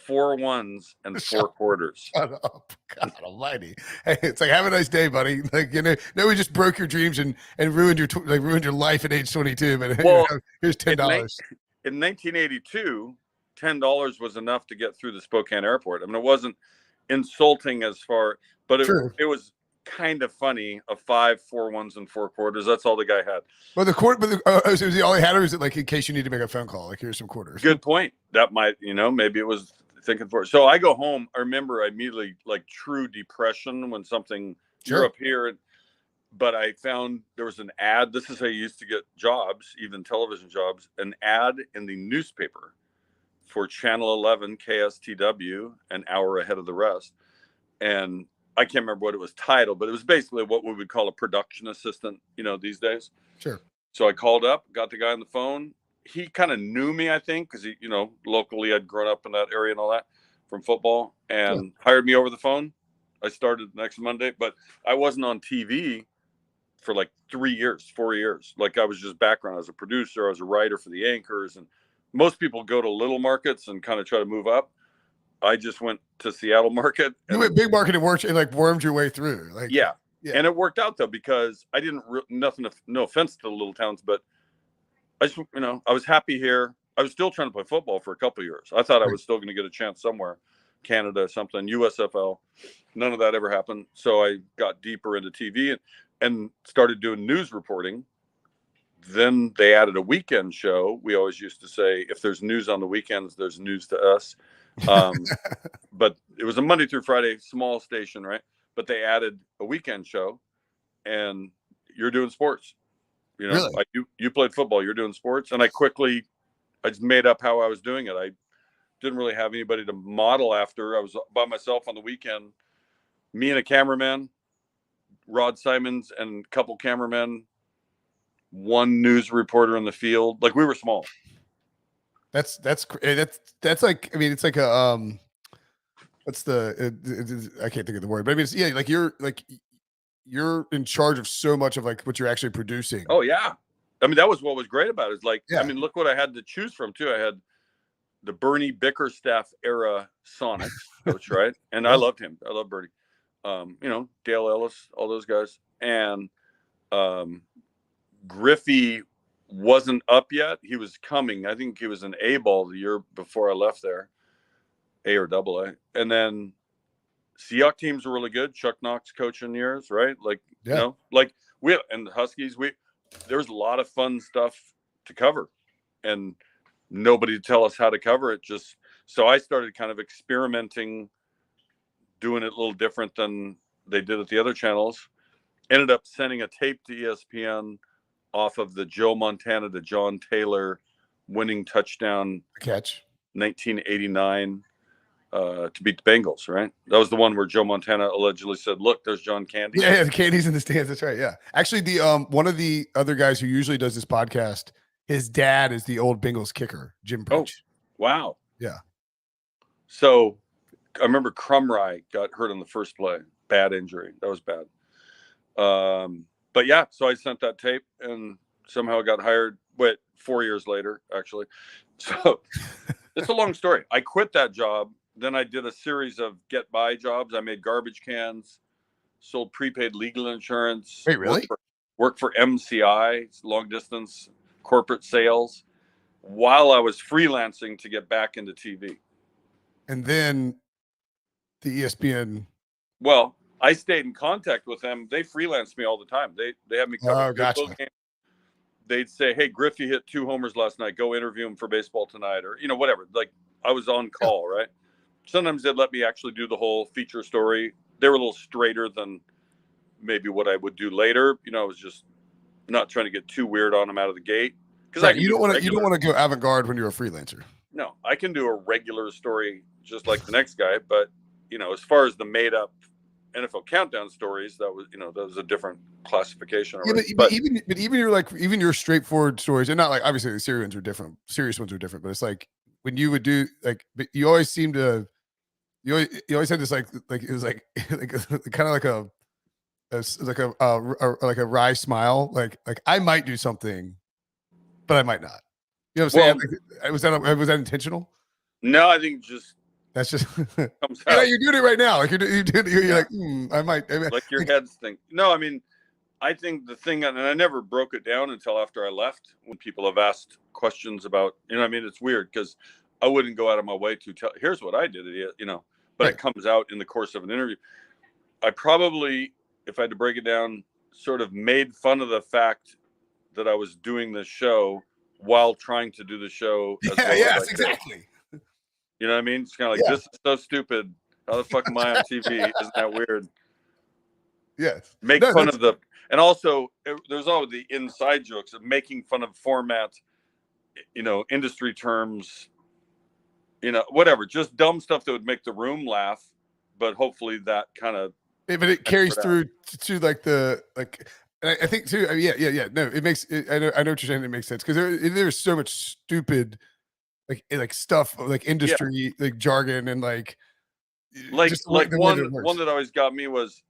Speaker 2: 4-1s and 4 quarters.
Speaker 1: Shut up. God almighty. Hey, it's like, have a nice day, buddy. Like, you know, we just broke your dreams and ruined your life at age 22, but well, you know, here's $10.
Speaker 2: In 1982, $10 was enough to get through the Spokane airport. I mean, it wasn't insulting as far, but it was kind of funny. Of 5 4-1s and 4 quarters. That's all the guy had.
Speaker 1: Well, was he all he had, or was it like in case you need to make a phone call? Like, here's some quarters.
Speaker 2: Good point. That might, you know, maybe it was thinking for it. So I go home. I remember I immediately like true depression when something you're up here. But I found there was an ad. This is how you used to get jobs, even television jobs. An ad in the newspaper for Channel 11 KSTW, an hour ahead of the rest. And I can't remember what it was titled, but it was basically what we would call a production assistant, you know, these days.
Speaker 1: Sure.
Speaker 2: So I called up, got the guy on the phone. He kind of knew me, I think, because he, you know, locally I'd grown up in that area and all that from football, and hired me over the phone. I started next Monday, but I wasn't on TV for like 4 years. Like I was just background. I was a producer. I was a writer for the anchors, and most people go to little markets and kind of try to move up. I just went to Seattle market.
Speaker 1: You went big market and worked and like wormed your way through. Like,
Speaker 2: yeah. And it worked out though, because I didn't no offense to the little towns, but I just, you know, I was happy here. I was still trying to play football for a couple of years. I thought I was still going to get a chance somewhere, Canada, something, USFL. None of that ever happened. So I got deeper into TV and started doing news reporting. Then they added a weekend show. We always used to say, if there's news on the weekends, there's news to us. But it was a Monday through Friday, small station, right? But they added a weekend show, and you're doing sports. You know,
Speaker 1: really?
Speaker 2: like you played football, you're doing sports. And I just made up how I was doing it. I didn't really have anybody to model after. I was by myself on the weekend, me and a cameraman, Rod Simons, and a couple cameramen, one news reporter in the field. Like, we were small.
Speaker 1: That's like, I mean, it's like a what's the I can't think of the word, but I mean, it's, like you're in charge of so much of like what you're actually producing.
Speaker 2: Oh yeah, I mean, that was what was great about it. Is like, I mean, look what I had to choose from too. I had the Bernie Bickerstaff era Sonics coach, right? And I loved him. I love Bernie. You know, Dale Ellis, all those guys, and Griffey wasn't up yet. He was coming. I think he was an A ball the year before I left there, A or double A. And then Seahawks teams were really good. Chuck Knox coaching years, right? Like, you know, like and the Huskies, there was a lot of fun stuff to cover. And nobody to tell us how to cover it. Just so I started kind of experimenting, doing it a little different than they did at the other channels. Ended up sending a tape to ESPN off of the Joe Montana to John Taylor winning touchdown
Speaker 1: catch
Speaker 2: 1989 to beat the Bengals, right? That was the one where Joe Montana allegedly said, "Look, there's John Candy."
Speaker 1: Yeah, the Candy's in the stands. That's right. Yeah, actually, the one of the other guys who usually does this podcast, his dad is the old Bengals kicker, Jim Breach.
Speaker 2: Oh, wow.
Speaker 1: Yeah.
Speaker 2: So I remember Crumry got hurt on the first play, bad injury. That was bad. But yeah, so I sent that tape and somehow got hired. 4 years later, actually. So it's a long story. I quit that job. Then I did a series of get by jobs. I made garbage cans, sold prepaid legal insurance.
Speaker 1: Wait, really?
Speaker 2: Worked for MCI, long distance corporate sales, while I was freelancing to get back into TV.
Speaker 1: And then the ESPN.
Speaker 2: Well, I stayed in contact with them. They freelanced me all the time. They had me cover
Speaker 1: gotcha.
Speaker 2: games. They'd say, "Hey, Griffey hit 2 homers last night. Go interview him for Baseball Tonight," or whatever. Like I was on call, right? Sometimes they'd let me actually do the whole feature story. They were a little straighter than maybe what I would do later. I was just not trying to get too weird on them out of the gate.
Speaker 1: Because you don't want to go avant-garde when you're a freelancer.
Speaker 2: No, I can do a regular story just like the next guy, but as far as the made-up NFL countdown stories, that was a different classification.
Speaker 1: Yeah, but even your straightforward stories, and not like obviously the serious ones are different. Serious ones are different, but it's like when you would do but you always seem to you always had this like it was like kind of like a wry smile, like I might do something, but I might not. You know what I'm saying? Was that intentional?
Speaker 2: No, I think
Speaker 1: that's just
Speaker 2: comes out.
Speaker 1: You're doing it right now. Like you're like, I might.
Speaker 2: Like your heads think. No, I mean, I think the thing, and I never broke it down until after I left, when people have asked questions about, it's weird because I wouldn't go out of my way to tell, here's what I did, but right. It comes out in the course of an interview. I probably, if I had to break it down, sort of made fun of the fact that I was doing this show while trying to do the show.
Speaker 1: Yes, exactly.
Speaker 2: You know what I mean? It's kind of like, This is so stupid. How the fuck am I on TV? Isn't that weird?
Speaker 1: Yes.
Speaker 2: Make fun of and also there's always the inside jokes of making fun of format, industry terms, whatever, just dumb stuff that would make the room laugh. But hopefully that kind of.
Speaker 1: But it carries through to I think too. Yeah. No, it makes. I know what you're saying. It makes sense because there's so much stupid, like stuff, like industry, like jargon, and like
Speaker 2: one that always got me was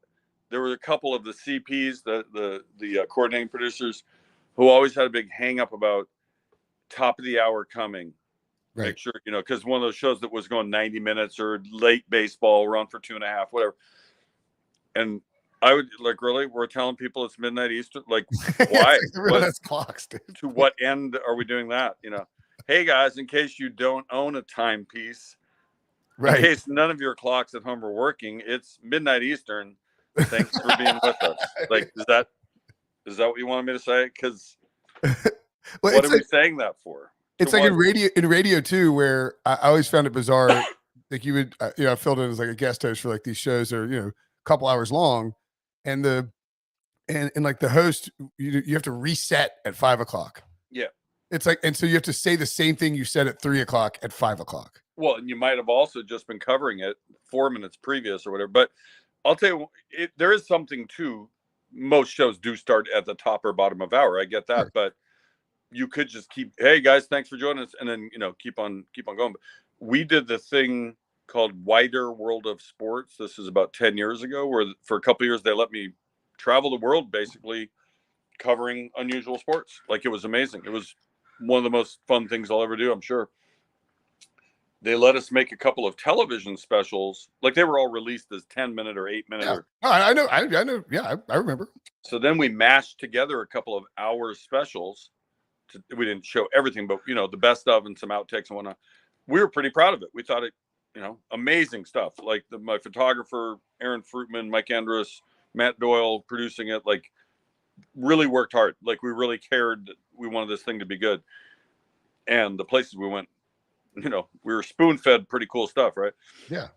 Speaker 2: there were a couple of the CPs, the coordinating producers, who always had a big hang up about top of the hour coming. Right. Make sure because one of those shows that was going 90 minutes or late baseball, run for 2.5, whatever. And I would really, we're telling people it's midnight Eastern. Like, why?
Speaker 1: That's clocks, dude.
Speaker 2: To what end are we doing that? Hey guys, in case you don't own a timepiece, right? In case none of your clocks at home are working, it's midnight Eastern. Thanks for being with us. Like, is that what you wanted me to say? Because what are we saying that for?
Speaker 1: It's like in radio too, where I always found it bizarre. Like you would, I filled in as like a guest host for like these shows that are a couple hours long, and like the host, you have to reset at 5 o'clock.
Speaker 2: Yeah,
Speaker 1: it's like, and so you have to say the same thing you said at 3 o'clock at 5 o'clock.
Speaker 2: Well, and you might have also just been covering it 4 minutes previous or whatever. But I'll tell you, there is something to. Most shows do start at the top or bottom of hour. I get that, sure. But you could just keep, hey guys, thanks for joining us, and then keep on going. But we did the thing called Wider World of Sports. This is about 10 years ago, where for a couple of years they let me travel the world basically covering unusual sports. Like, it was amazing. It was one of the most fun things I'll ever do, I'm sure. They let us make a couple of television specials. Like, they were all released as 10-minute or 8-minute.
Speaker 1: Yeah. I know. Yeah, I remember.
Speaker 2: So then we mashed together a couple of hour specials. We didn't show everything, but the best of and some outtakes and whatnot. We were pretty proud of it. We thought it, amazing stuff. Like my photographer, Aaron Fruitman, Mike Andrus, Matt Doyle producing it, like really worked hard. Like we really cared that we wanted this thing to be good. And the places we went, we were spoon-fed pretty cool stuff, right?
Speaker 1: Yeah.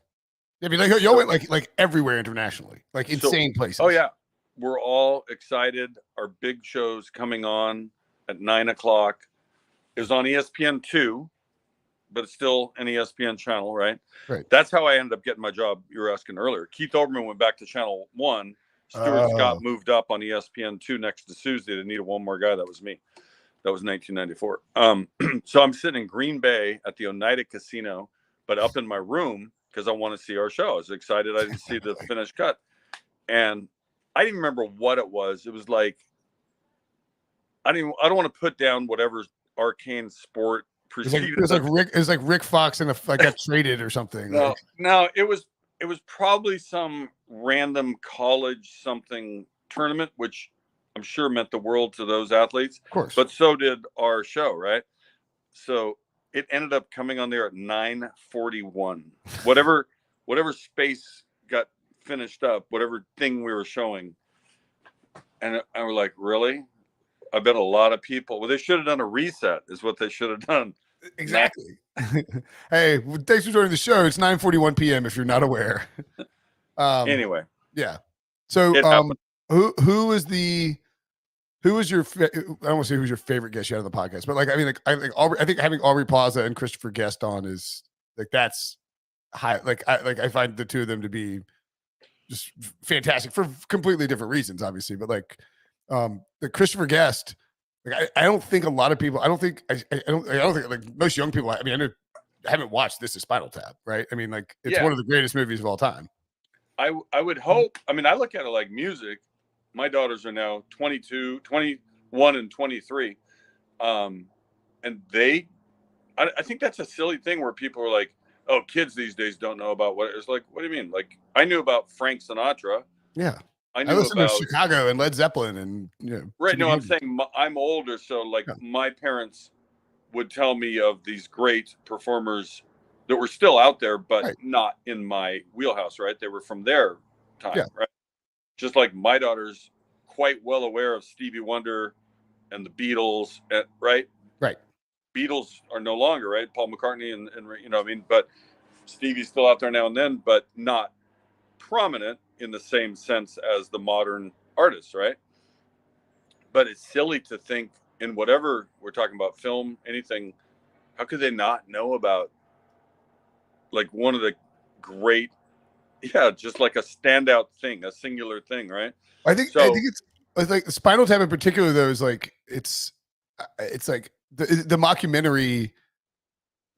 Speaker 1: I mean, like y'all went like everywhere internationally, like insane places.
Speaker 2: Oh yeah, we're all excited. Our big show's coming on at 9:00. It was on ESPN2, but it's still an ESPN channel, right?
Speaker 1: Right.
Speaker 2: That's how I ended up getting my job. You were asking earlier. Keith Olbermann went back to Channel 1. Stuart Scott moved up on ESPN2 next to Susie. They needed one more guy. That was me. That was 1994. So I'm sitting in Green Bay at the Oneida Casino, but up in my room because I want to see our show. I was excited. I didn't see the finished cut. And I didn't remember what it was. It was like, I don't want to put down whatever arcane sport preceded.
Speaker 1: It was like Rick Fox and got traded or something.
Speaker 2: No, it was probably some random college something tournament, which I'm sure meant the world to those athletes.
Speaker 1: Of course.
Speaker 2: But so did our show, right? So it ended up coming on there at 9:41. Whatever space got finished up, whatever thing we were showing. And I was like, really? I bet a lot of people. Well, they should have done a reset, is what they should have done.
Speaker 1: Exactly. Hey, thanks for joining the show. It's 9:41 p.m. if you're not aware.
Speaker 2: Anyway.
Speaker 1: Yeah. So who was your I don't want to say who's your favorite guest you had on the podcast, but I think having Aubrey Plaza and Christopher Guest on is like that's high. I find the two of them to be just fantastic for completely different reasons, obviously. But the Christopher Guest, I don't think a lot of people. I don't think like most young people. I mean, I haven't watched This Is Spinal Tap, right? I mean, it's one of the greatest movies of all time.
Speaker 2: I would hope. I mean, I look at it like music. My daughters are now 22, 21, and 23. And I think that's a silly thing where people are like, oh, kids these days don't know about what it's like. What do you mean? Like, I knew about Frank Sinatra.
Speaker 1: Yeah.
Speaker 2: I knew
Speaker 1: listened to Chicago and Led Zeppelin and,
Speaker 2: right. No, I'm saying I'm older. So my parents would tell me of these great performers that were still out there, but not in my wheelhouse, right? They were from their time, right? Just like my daughter's quite well aware of Stevie Wonder and the Beatles, right?
Speaker 1: Right.
Speaker 2: Beatles are no longer, right? Paul McCartney and what I mean? But Stevie's still out there now and then, but not prominent in the same sense as the modern artists, right? But it's silly to think in whatever we're talking about, film, anything, how could they not know about one of the great, just like a standout thing, a singular thing, right?
Speaker 1: I think it's like the Spinal Tap in particular, though, is like it's like the mockumentary.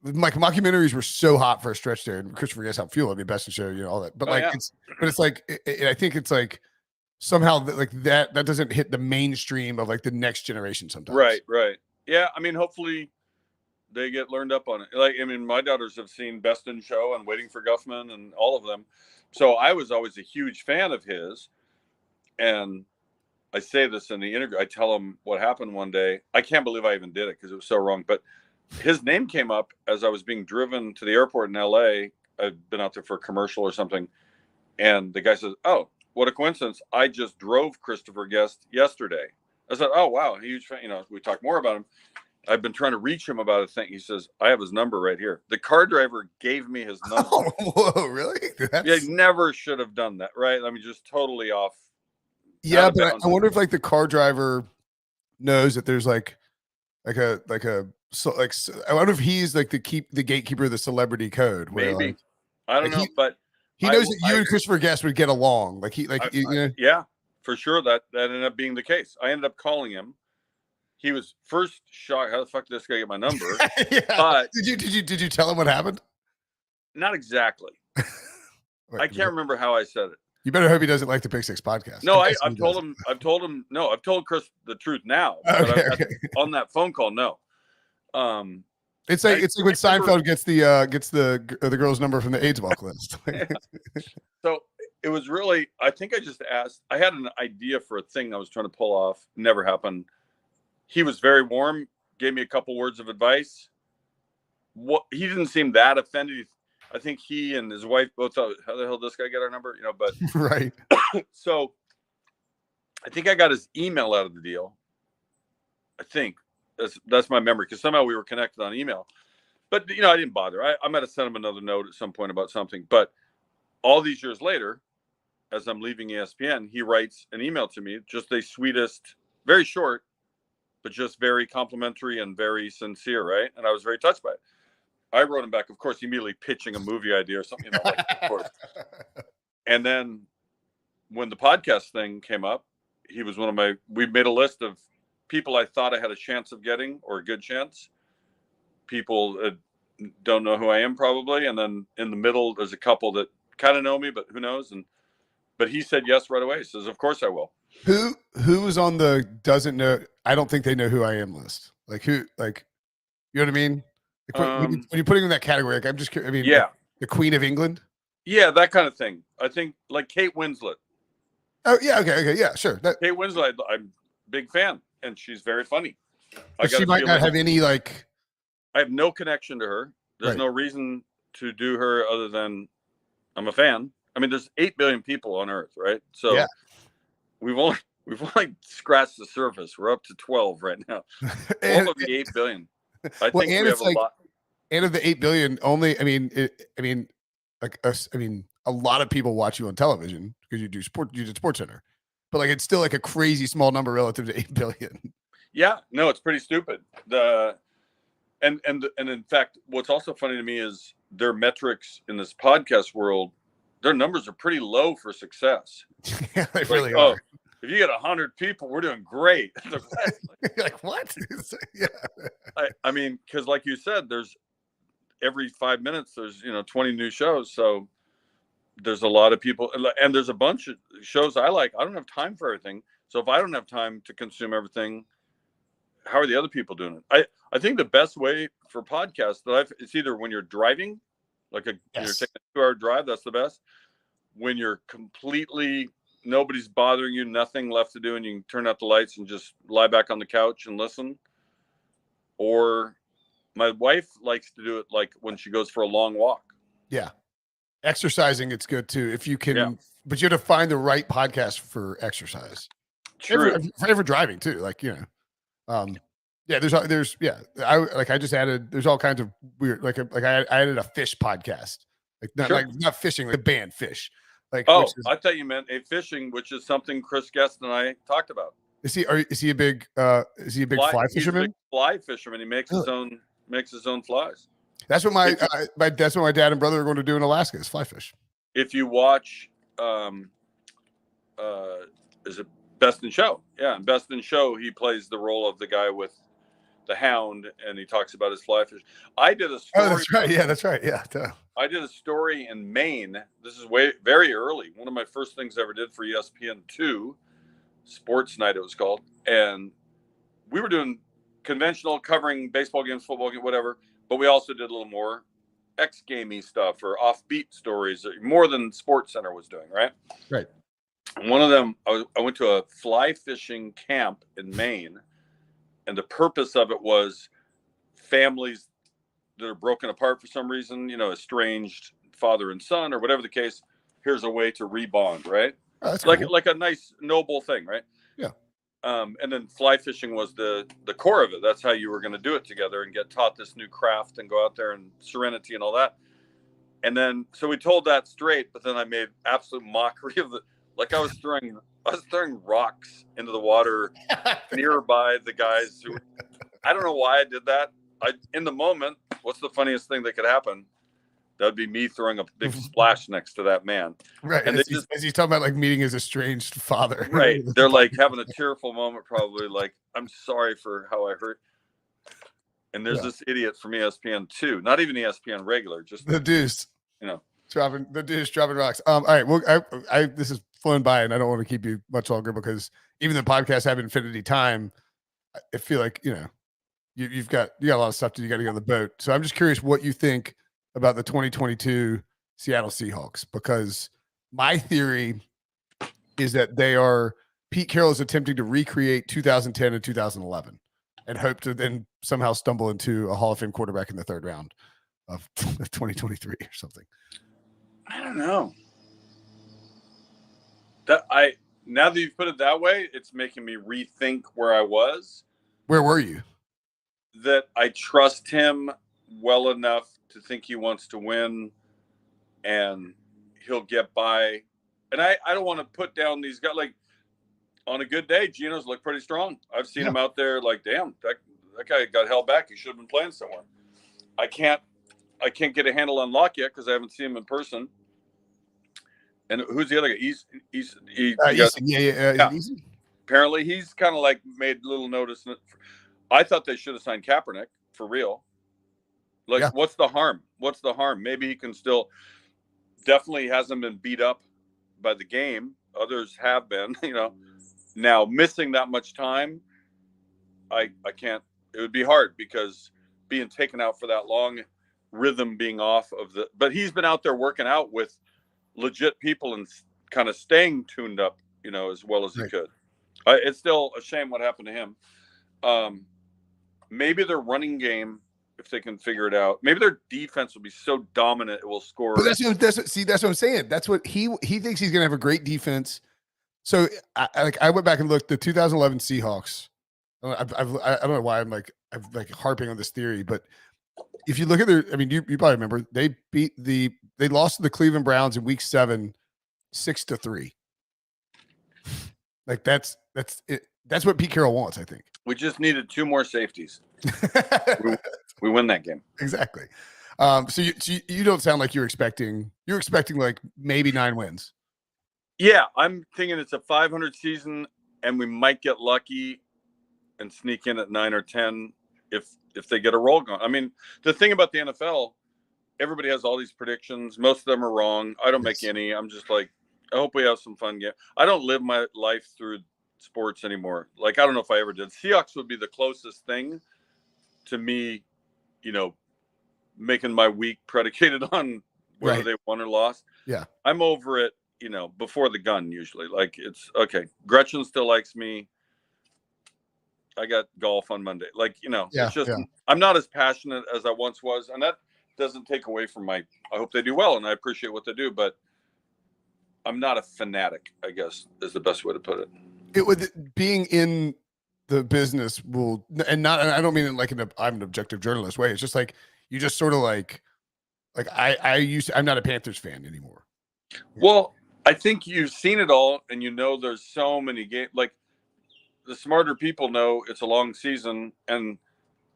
Speaker 1: Like mockumentaries were so hot for a stretch there, and Christopher Guest helped fuel it. I mean, Best in Show, all that. But I think it's like somehow that doesn't hit the mainstream of the next generation sometimes.
Speaker 2: Right. Yeah, I mean, hopefully they get learned up on it. My daughters have seen Best in Show and Waiting for Guffman and all of them. So I was always a huge fan of his. And I say this in the interview. I tell him what happened one day. I can't believe I even did it because it was so wrong. But his name came up as I was being driven to the airport in LA. I'd been out there for a commercial or something. And the guy says, oh, what a coincidence. I just drove Christopher Guest yesterday. I said, oh, wow. Huge fan. We talked more about him. I've been trying to reach him about a thing. He says, I have his number right here. The car driver gave me his number.
Speaker 1: Oh, whoa, really?
Speaker 2: Yeah, never should have done that, right? I mean, just totally off.
Speaker 1: Yeah, but I wonder if the car driver knows that there's I wonder if he's the gatekeeper of the celebrity code.
Speaker 2: Maybe. I don't know, but
Speaker 1: he knows that you and Christopher Guest would get along.
Speaker 2: Yeah, for sure. That ended up being the case. I ended up calling him. He was first shocked. How the fuck did this guy get my number?
Speaker 1: Yeah.
Speaker 2: But
Speaker 1: did you tell him what happened?
Speaker 2: Not exactly. I can't remember how I said it.
Speaker 1: You better hope he doesn't like the Pick Six podcast.
Speaker 2: No, I've told him. No, I've told Chris the truth now.
Speaker 1: Okay.
Speaker 2: On that phone call, no.
Speaker 1: It's like when Seinfeld gets the girl's number from the AIDS walk list.
Speaker 2: Yeah. So it was really. I think I just asked. I had an idea for a thing I was trying to pull off. Never happened. He was very warm. Gave me a couple words of advice. He didn't seem that offended. I think he and his wife both thought, how the hell did this guy get our number? But
Speaker 1: right.
Speaker 2: So I think I got his email out of the deal. I think. That's my memory, because somehow we were connected on email. But I didn't bother. I might have sent him another note at some point about something. But all these years later, as I'm leaving ESPN, he writes an email to me, just the sweetest, very short, but just very complimentary and very sincere, right? And I was very touched by it. I wrote him back, of course, immediately pitching a movie idea or something, like, of course. And then when the podcast thing came up, he was we made a list of people I thought I had a chance of getting, or a good chance. People don't know who I am probably. And then in the middle, there's a couple that kind of know me, but who knows? But he said yes right away. He says, of course I will.
Speaker 1: Who is on the doesn't know? I don't think they know who I am list. Like who? Like, you know what I mean? Like when you're putting in that category, like I'm just curious. I mean,
Speaker 2: yeah,
Speaker 1: like the Queen of England.
Speaker 2: Yeah, that kind of thing. I think like Kate Winslet.
Speaker 1: Oh yeah, okay, yeah, sure.
Speaker 2: Kate Winslet, I'm a big fan, and she's very funny.
Speaker 1: But she might not have any like.
Speaker 2: I have no connection to her. There's no reason to do her other than I'm a fan. I mean, there's 8 billion people on Earth, right? So yeah. We've only scratched the surface. We're up to 12 right now. All of the 8 billion. I think we have a lot.
Speaker 1: And of the 8 billion, only a lot of people watch you on television because you do Sports Center, but like it's still like a crazy small number relative to 8 billion.
Speaker 2: Yeah, no, it's pretty stupid. And in fact, what's also funny to me is their metrics in this podcast world. Their numbers are pretty low for success.
Speaker 1: Yeah, they really are.
Speaker 2: If you get 100 people, we're doing great.
Speaker 1: Like what? Yeah.
Speaker 2: I mean, because like you said, there's every 5 minutes there's 20 new shows, so there's a lot of people, and there's a bunch of shows I like. I don't have time for everything, so if I don't have time to consume everything, how are the other people doing it? I think the best way for podcasts it's either when you're driving, like you're taking a 2-hour drive, that's the best. When you're completely nobody's bothering you, nothing left to do, and you can turn out the lights and just lie back on the couch and listen. Or my wife likes to do it like when she goes for a long walk.
Speaker 1: Yeah. Exercising, it's good too. If you can, but you have to find the right podcast for exercise.
Speaker 2: True.
Speaker 1: For driving too. Like, there's I just added, there's all kinds of weird, I added a fish podcast, not fishing, like the band Fish. Like,
Speaker 2: I thought you meant a fishing, which is something Chris Guest and I talked about.
Speaker 1: Is he a big fly fisherman?
Speaker 2: He's a big fly fisherman. He makes his own flies.
Speaker 1: That's what my dad and brother are going to do in Alaska is fly fish.
Speaker 2: If you watch, is it Best in Show? Yeah, in Best in Show, he plays the role of the guy with the hound, and he talks about his fly fish. I did a story.
Speaker 1: Oh, that's right. Yeah, that's right. Yeah.
Speaker 2: I did a story in Maine. This is very early. One of my first things I ever did for ESPN2, Sports Night it was called. And we were doing conventional, covering baseball games, football games, whatever. But we also did a little more X-gamey stuff or offbeat stories, more than Sports Center was doing, right?
Speaker 1: Right.
Speaker 2: And one of them, I went to a fly fishing camp in Maine. And the purpose of it was families that are broken apart for some reason, estranged father and son or whatever the case. Here's a way to rebond, right?
Speaker 1: Oh, that's
Speaker 2: like
Speaker 1: cool.
Speaker 2: Like a nice, noble thing, right?
Speaker 1: Yeah.
Speaker 2: And then fly fishing was the core of it. That's how you were going to do it together and get taught this new craft and go out there and serenity and all that. And then, so we told that straight, but then I made absolute mockery of I was throwing rocks into the water nearby the guys who, I don't know why I did that. In the moment, what's the funniest thing that could happen? That'd be me throwing a big splash next to that man.
Speaker 1: Right. And as he's talking about like meeting his estranged father.
Speaker 2: Right. They're like having a tearful moment, probably like, I'm sorry for how I hurt. And there's this idiot from ESPN2, not even ESPN regular, just
Speaker 1: the Deuce, dropping rocks. All right. Well, this is flown by and I don't want to keep you much longer because even the podcast have infinity time. I feel like, you got a lot of stuff that you got to get on the boat. So I'm just curious what you think about the 2022 Seattle Seahawks, because my theory is that Pete Carroll is attempting to recreate 2010 and 2011 and hope to then somehow stumble into a Hall of Fame quarterback in the third round of 2023 or something.
Speaker 2: I don't know. Now that you've put it that way, it's making me rethink where I was.
Speaker 1: Where were you?
Speaker 2: that I trust him well enough to think he wants to win, and he'll get by. And I don't want to put down these guys. Like, on a good day, Geno's looked pretty strong. I've seen him out there like, damn, that guy got held back. He should have been playing somewhere. I can't get a handle on Locke yet because I haven't seen him in person. And who's the other guy? Easy. Apparently, he's kind of like made little notice. I thought they should have signed Kaepernick for real. Like, what's the harm? What's the harm? Maybe he can still. Definitely hasn't been beat up by the game. Others have been. Now missing that much time, I can't. It would be hard because being taken out for that long, rhythm being off of the. But he's been out there working out with legit people and kind of staying tuned up, as well as he could. It's still a shame what happened to him. Maybe their running game, if they can figure it out, maybe their defense will be so dominant it will score.
Speaker 1: But that's what I'm saying. That's what he thinks he's going to have a great defense. So I went back and looked the 2011 Seahawks. I don't know why I'm harping on this theory, but if you look at their, I mean, you probably remember they lost to the Cleveland Browns in Week 7, 6-3. Like that's it. That's what Pete Carroll wants, I think.
Speaker 2: We just needed 2 more safeties. we win that game.
Speaker 1: Exactly. So you don't sound like you're expecting like maybe 9 wins.
Speaker 2: Yeah, I'm thinking it's a 500 season, and we might get lucky and sneak in at 9 or 10 if they get a roll going. I mean, the thing about the NFL, everybody has all these predictions. Most of them are wrong. I don't make any. I'm just like, I hope we have some fun game. I don't live my life through sports anymore. Like, I don't know if I ever did. Seahawks would be the closest thing to me, making my week predicated on whether they won or lost.
Speaker 1: Yeah.
Speaker 2: I'm over it, before the gun usually. Like, it's okay. Gretchen still likes me. I got golf on Monday. Like, it's just, I'm not as passionate as I once was. And that doesn't take away from I hope they do well. And I appreciate what they do, but I'm not a fanatic, I guess is the best way to put it.
Speaker 1: It would being in the business will, and I don't mean it like I'm an objective journalist way. It's just like, you just sort of like I'm not a Panthers fan anymore.
Speaker 2: Well, I think you've seen it all, and there's so many games. Like, the smarter people know it's a long season, and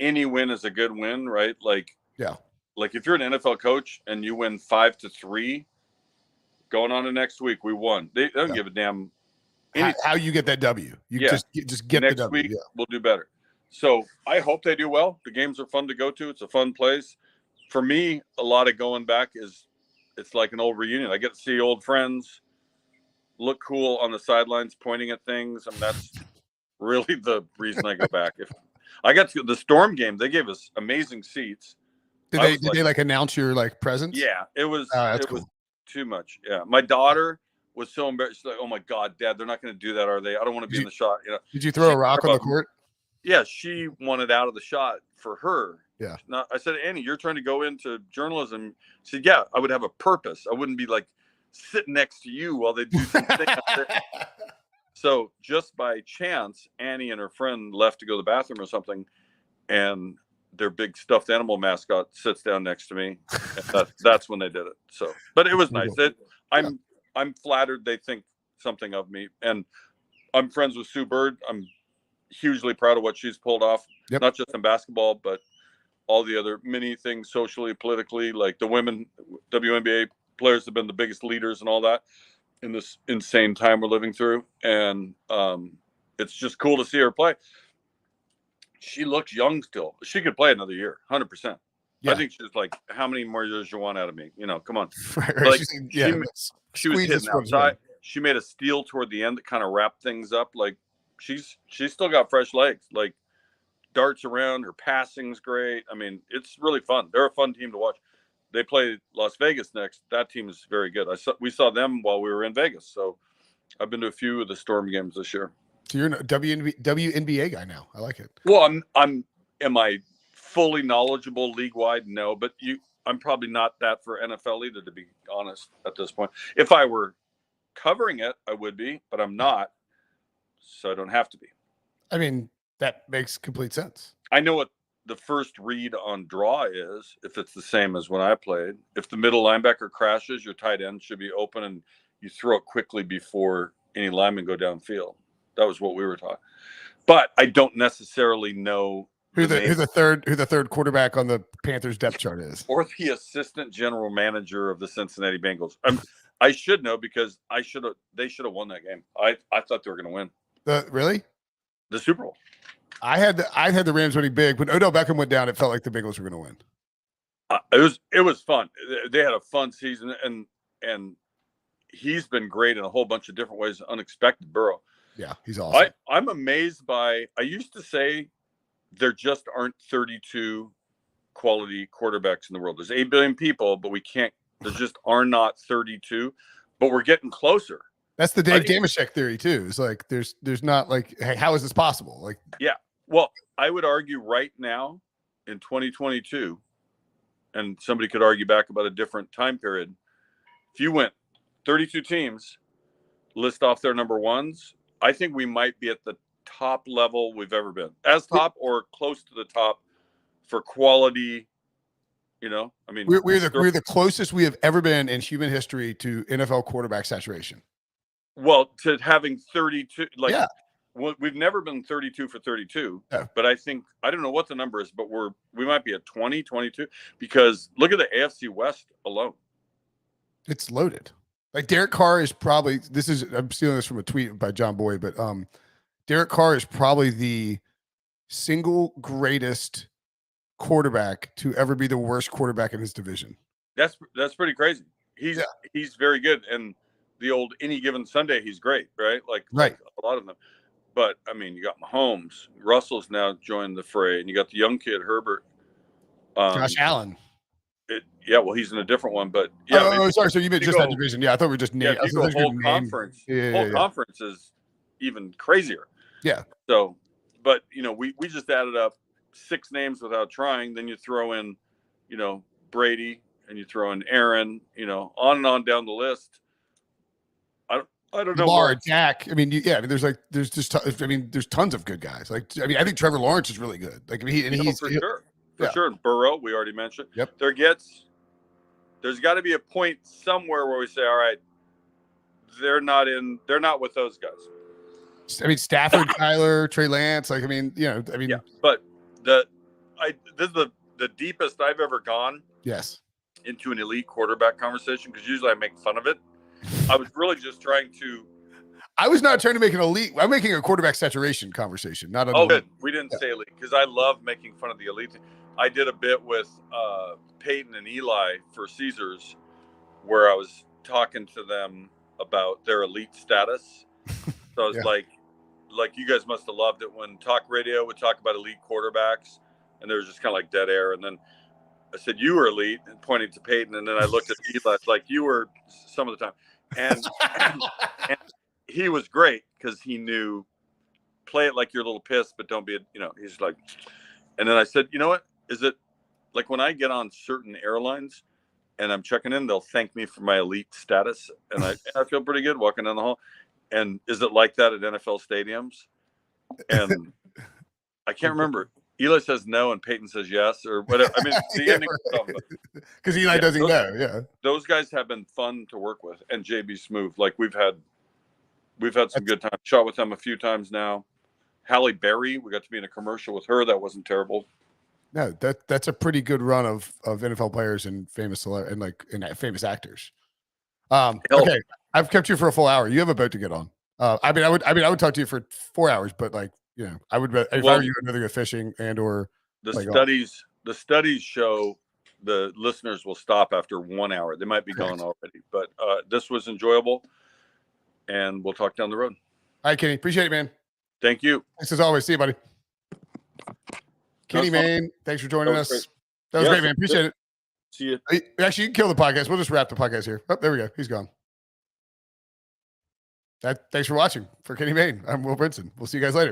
Speaker 2: any win is a good win, right? Like, like if you're an NFL coach and you win 5-3, going on to next week, we won. They don't give a damn
Speaker 1: how you get that W. You just get
Speaker 2: next
Speaker 1: the W.
Speaker 2: Week, we'll do better. So I hope they do well. The games are fun to go to. It's a fun place. For me, a lot of going back it's like an old reunion. I get to see old friends, look cool on the sidelines, pointing at things. I mean, that's really the reason I go back. If I got to the Storm game, they gave us amazing seats.
Speaker 1: Did they announce your presence?
Speaker 2: Yeah, it was.
Speaker 1: Cool.
Speaker 2: Was too much. Yeah, my daughter was so embarrassed. She's like, "Oh my God, Dad, they're not going to do that, are they? I don't want to be in the shot."
Speaker 1: Did you throw a rock on the court?
Speaker 2: Yeah, she wanted out of the shot for her.
Speaker 1: Yeah.
Speaker 2: I said, Annie, you're trying to go into journalism. She said, yeah, I would have a purpose. I wouldn't be like sitting next to you while they do something. So just by chance, Annie and her friend left to go to the bathroom or something, and their big stuffed animal mascot sits down next to me. And that's when they did it. So, but it was nice. I'm flattered they think something of me, and I'm friends with Sue Bird. I'm hugely proud of what she's pulled off, not just in basketball, but all the other many things socially, politically. Like the women WNBA players have been the biggest leaders and all that in this insane time we're living through. And it's just cool to see her play. She looks young still. She could play another year, 100%. Yeah. I think she's like, how many more years you want out of me? Come on. Like, she was hitting outside. She made a steal toward the end that kind of wrapped things up. Like, she's still got fresh legs. Like, darts around. Her passing's great. I mean, it's really fun. They're a fun team to watch. They play Las Vegas next. That team is very good. We saw them while we were in Vegas. So I've been to a few of the Storm games this year. So
Speaker 1: you're a WNBA guy now. I like it.
Speaker 2: Well, am I fully knowledgeable league wide? No, but I'm probably not that for NFL either, to be honest, at this point. If I were covering it, I would be, but I'm not. So I don't have to be.
Speaker 1: I mean, that makes complete sense.
Speaker 2: I know what the first read on draw is, if it's the same as when I played, if the middle linebacker crashes, your tight end should be open and you throw it quickly before any linemen go downfield. That was what we were taught. But I don't necessarily know
Speaker 1: who the third quarterback on the Panthers depth chart is,
Speaker 2: or the assistant general manager of the Cincinnati Bengals. I should know because they should have won that game. I thought they were going to win.
Speaker 1: Really?
Speaker 2: The Super Bowl.
Speaker 1: I had the Rams winning big. When Odell Beckham went down, it felt like the Bengals were going to
Speaker 2: win. It was fun. They had a fun season, and he's been great in a whole bunch of different ways. Unexpected Burrow.
Speaker 1: Yeah, he's awesome.
Speaker 2: I'm amazed by. I used to say there just aren't 32 quality quarterbacks in the world. There's 8 billion people, but we can't. There just are not 32. But we're getting closer.
Speaker 1: That's the Dave Damashek theory too. It's like there's not like, hey, how is this possible? Like,
Speaker 2: yeah. Well, I would argue right now in 2022, and somebody could argue back about a different time period. If you went 32 teams, list off their number ones, I think we might be at the top level we've ever been, as top or close to the top for quality. You know, I mean,
Speaker 1: we're the closest we have ever been in human history to NFL quarterback saturation.
Speaker 2: Well, to having 32, like,
Speaker 1: yeah.
Speaker 2: We've never been 32 for 32,
Speaker 1: yeah.
Speaker 2: But I don't know what the number is, but we might be at 20, 22, because look at the AFC West alone.
Speaker 1: It's loaded. Like Derek Carr is probably, I'm stealing this from a tweet by John Boyd, but Derek Carr is probably the single greatest quarterback to ever be the worst quarterback in his division.
Speaker 2: That's pretty crazy. He's very good. And the old any given Sunday, he's great, right? Like a lot of them. But I mean, you got Mahomes, Russell's now joined the fray, and you got the young kid Herbert,
Speaker 1: Josh Allen.
Speaker 2: Well, he's in a different one, but yeah.
Speaker 1: Sorry. So you meant just that division? Yeah, I thought we were just named.
Speaker 2: The whole conference. Conference is even crazier.
Speaker 1: Yeah.
Speaker 2: So, but we just added up 6 names without trying. Then you throw in, Brady, and you throw in Aaron. On and on down the list. I don't know.
Speaker 1: Lamar, Dak. I mean, there's tons of good guys. Like, I mean, I think Trevor Lawrence is really good. Like, he's
Speaker 2: for sure. And Burrow, we already mentioned.
Speaker 1: Yep.
Speaker 2: There's got to be a point somewhere where we say, all right, they're not with those guys.
Speaker 1: I mean, Stafford, Kyler, Trey Lance. Like,
Speaker 2: yeah. But this is the deepest I've ever gone.
Speaker 1: Yes.
Speaker 2: Into an elite quarterback conversation, because usually I make fun of it. I was really just trying to.
Speaker 1: I was not trying to make an elite. I'm making a quarterback saturation conversation, not a.
Speaker 2: Good. We didn't say elite because I love making fun of the elite. I did a bit with Peyton and Eli for Caesars, where I was talking to them about their elite status. So I was like you guys must have loved it when talk radio would talk about elite quarterbacks, and there was just kind of like dead air. And then I said, "You were elite," and pointing to Peyton, and then I looked at Eli, like you were some of the time. And he was great because he knew, play it like you're a little pissed, but don't be, he's like, and then I said, you know what? Is it like when I get on certain airlines and I'm checking in, they'll thank me for my elite status. And I feel pretty good walking down the hall. And is it like that at NFL stadiums? And I can't remember. Eli says no and Peyton says yes, or whatever. I mean, the ending
Speaker 1: because Eli doesn't know. Yeah,
Speaker 2: those guys have been fun to work with, and JB Smoove. Like we've had some good time. Shot with them a few times now. Halle Berry, we got to be in a commercial with her. That wasn't terrible.
Speaker 1: No, that's a pretty good run of NFL players and famous famous actors. Okay, I've kept you for a full hour. You have a boat to get on. I would talk to you for 4 hours, but I would bet if I were you, I'd rather go fishing or
Speaker 2: the studies. The studies show the listeners will stop after 1 hour. They might be gone already, but this was enjoyable, and we'll talk down the road.
Speaker 1: All right, Kenny, appreciate it, man.
Speaker 2: Thank you.
Speaker 1: Thanks as always. See you, buddy. Kenny Mayne, thanks for joining us.
Speaker 2: Great.
Speaker 1: That was great, man. Appreciate it.
Speaker 2: See you.
Speaker 1: Actually, you can kill the podcast. We'll just wrap the podcast here. Oh, there we go. He's gone. Thanks for watching. For Kenny Mayne, I'm Will Brinson. We'll see you guys later.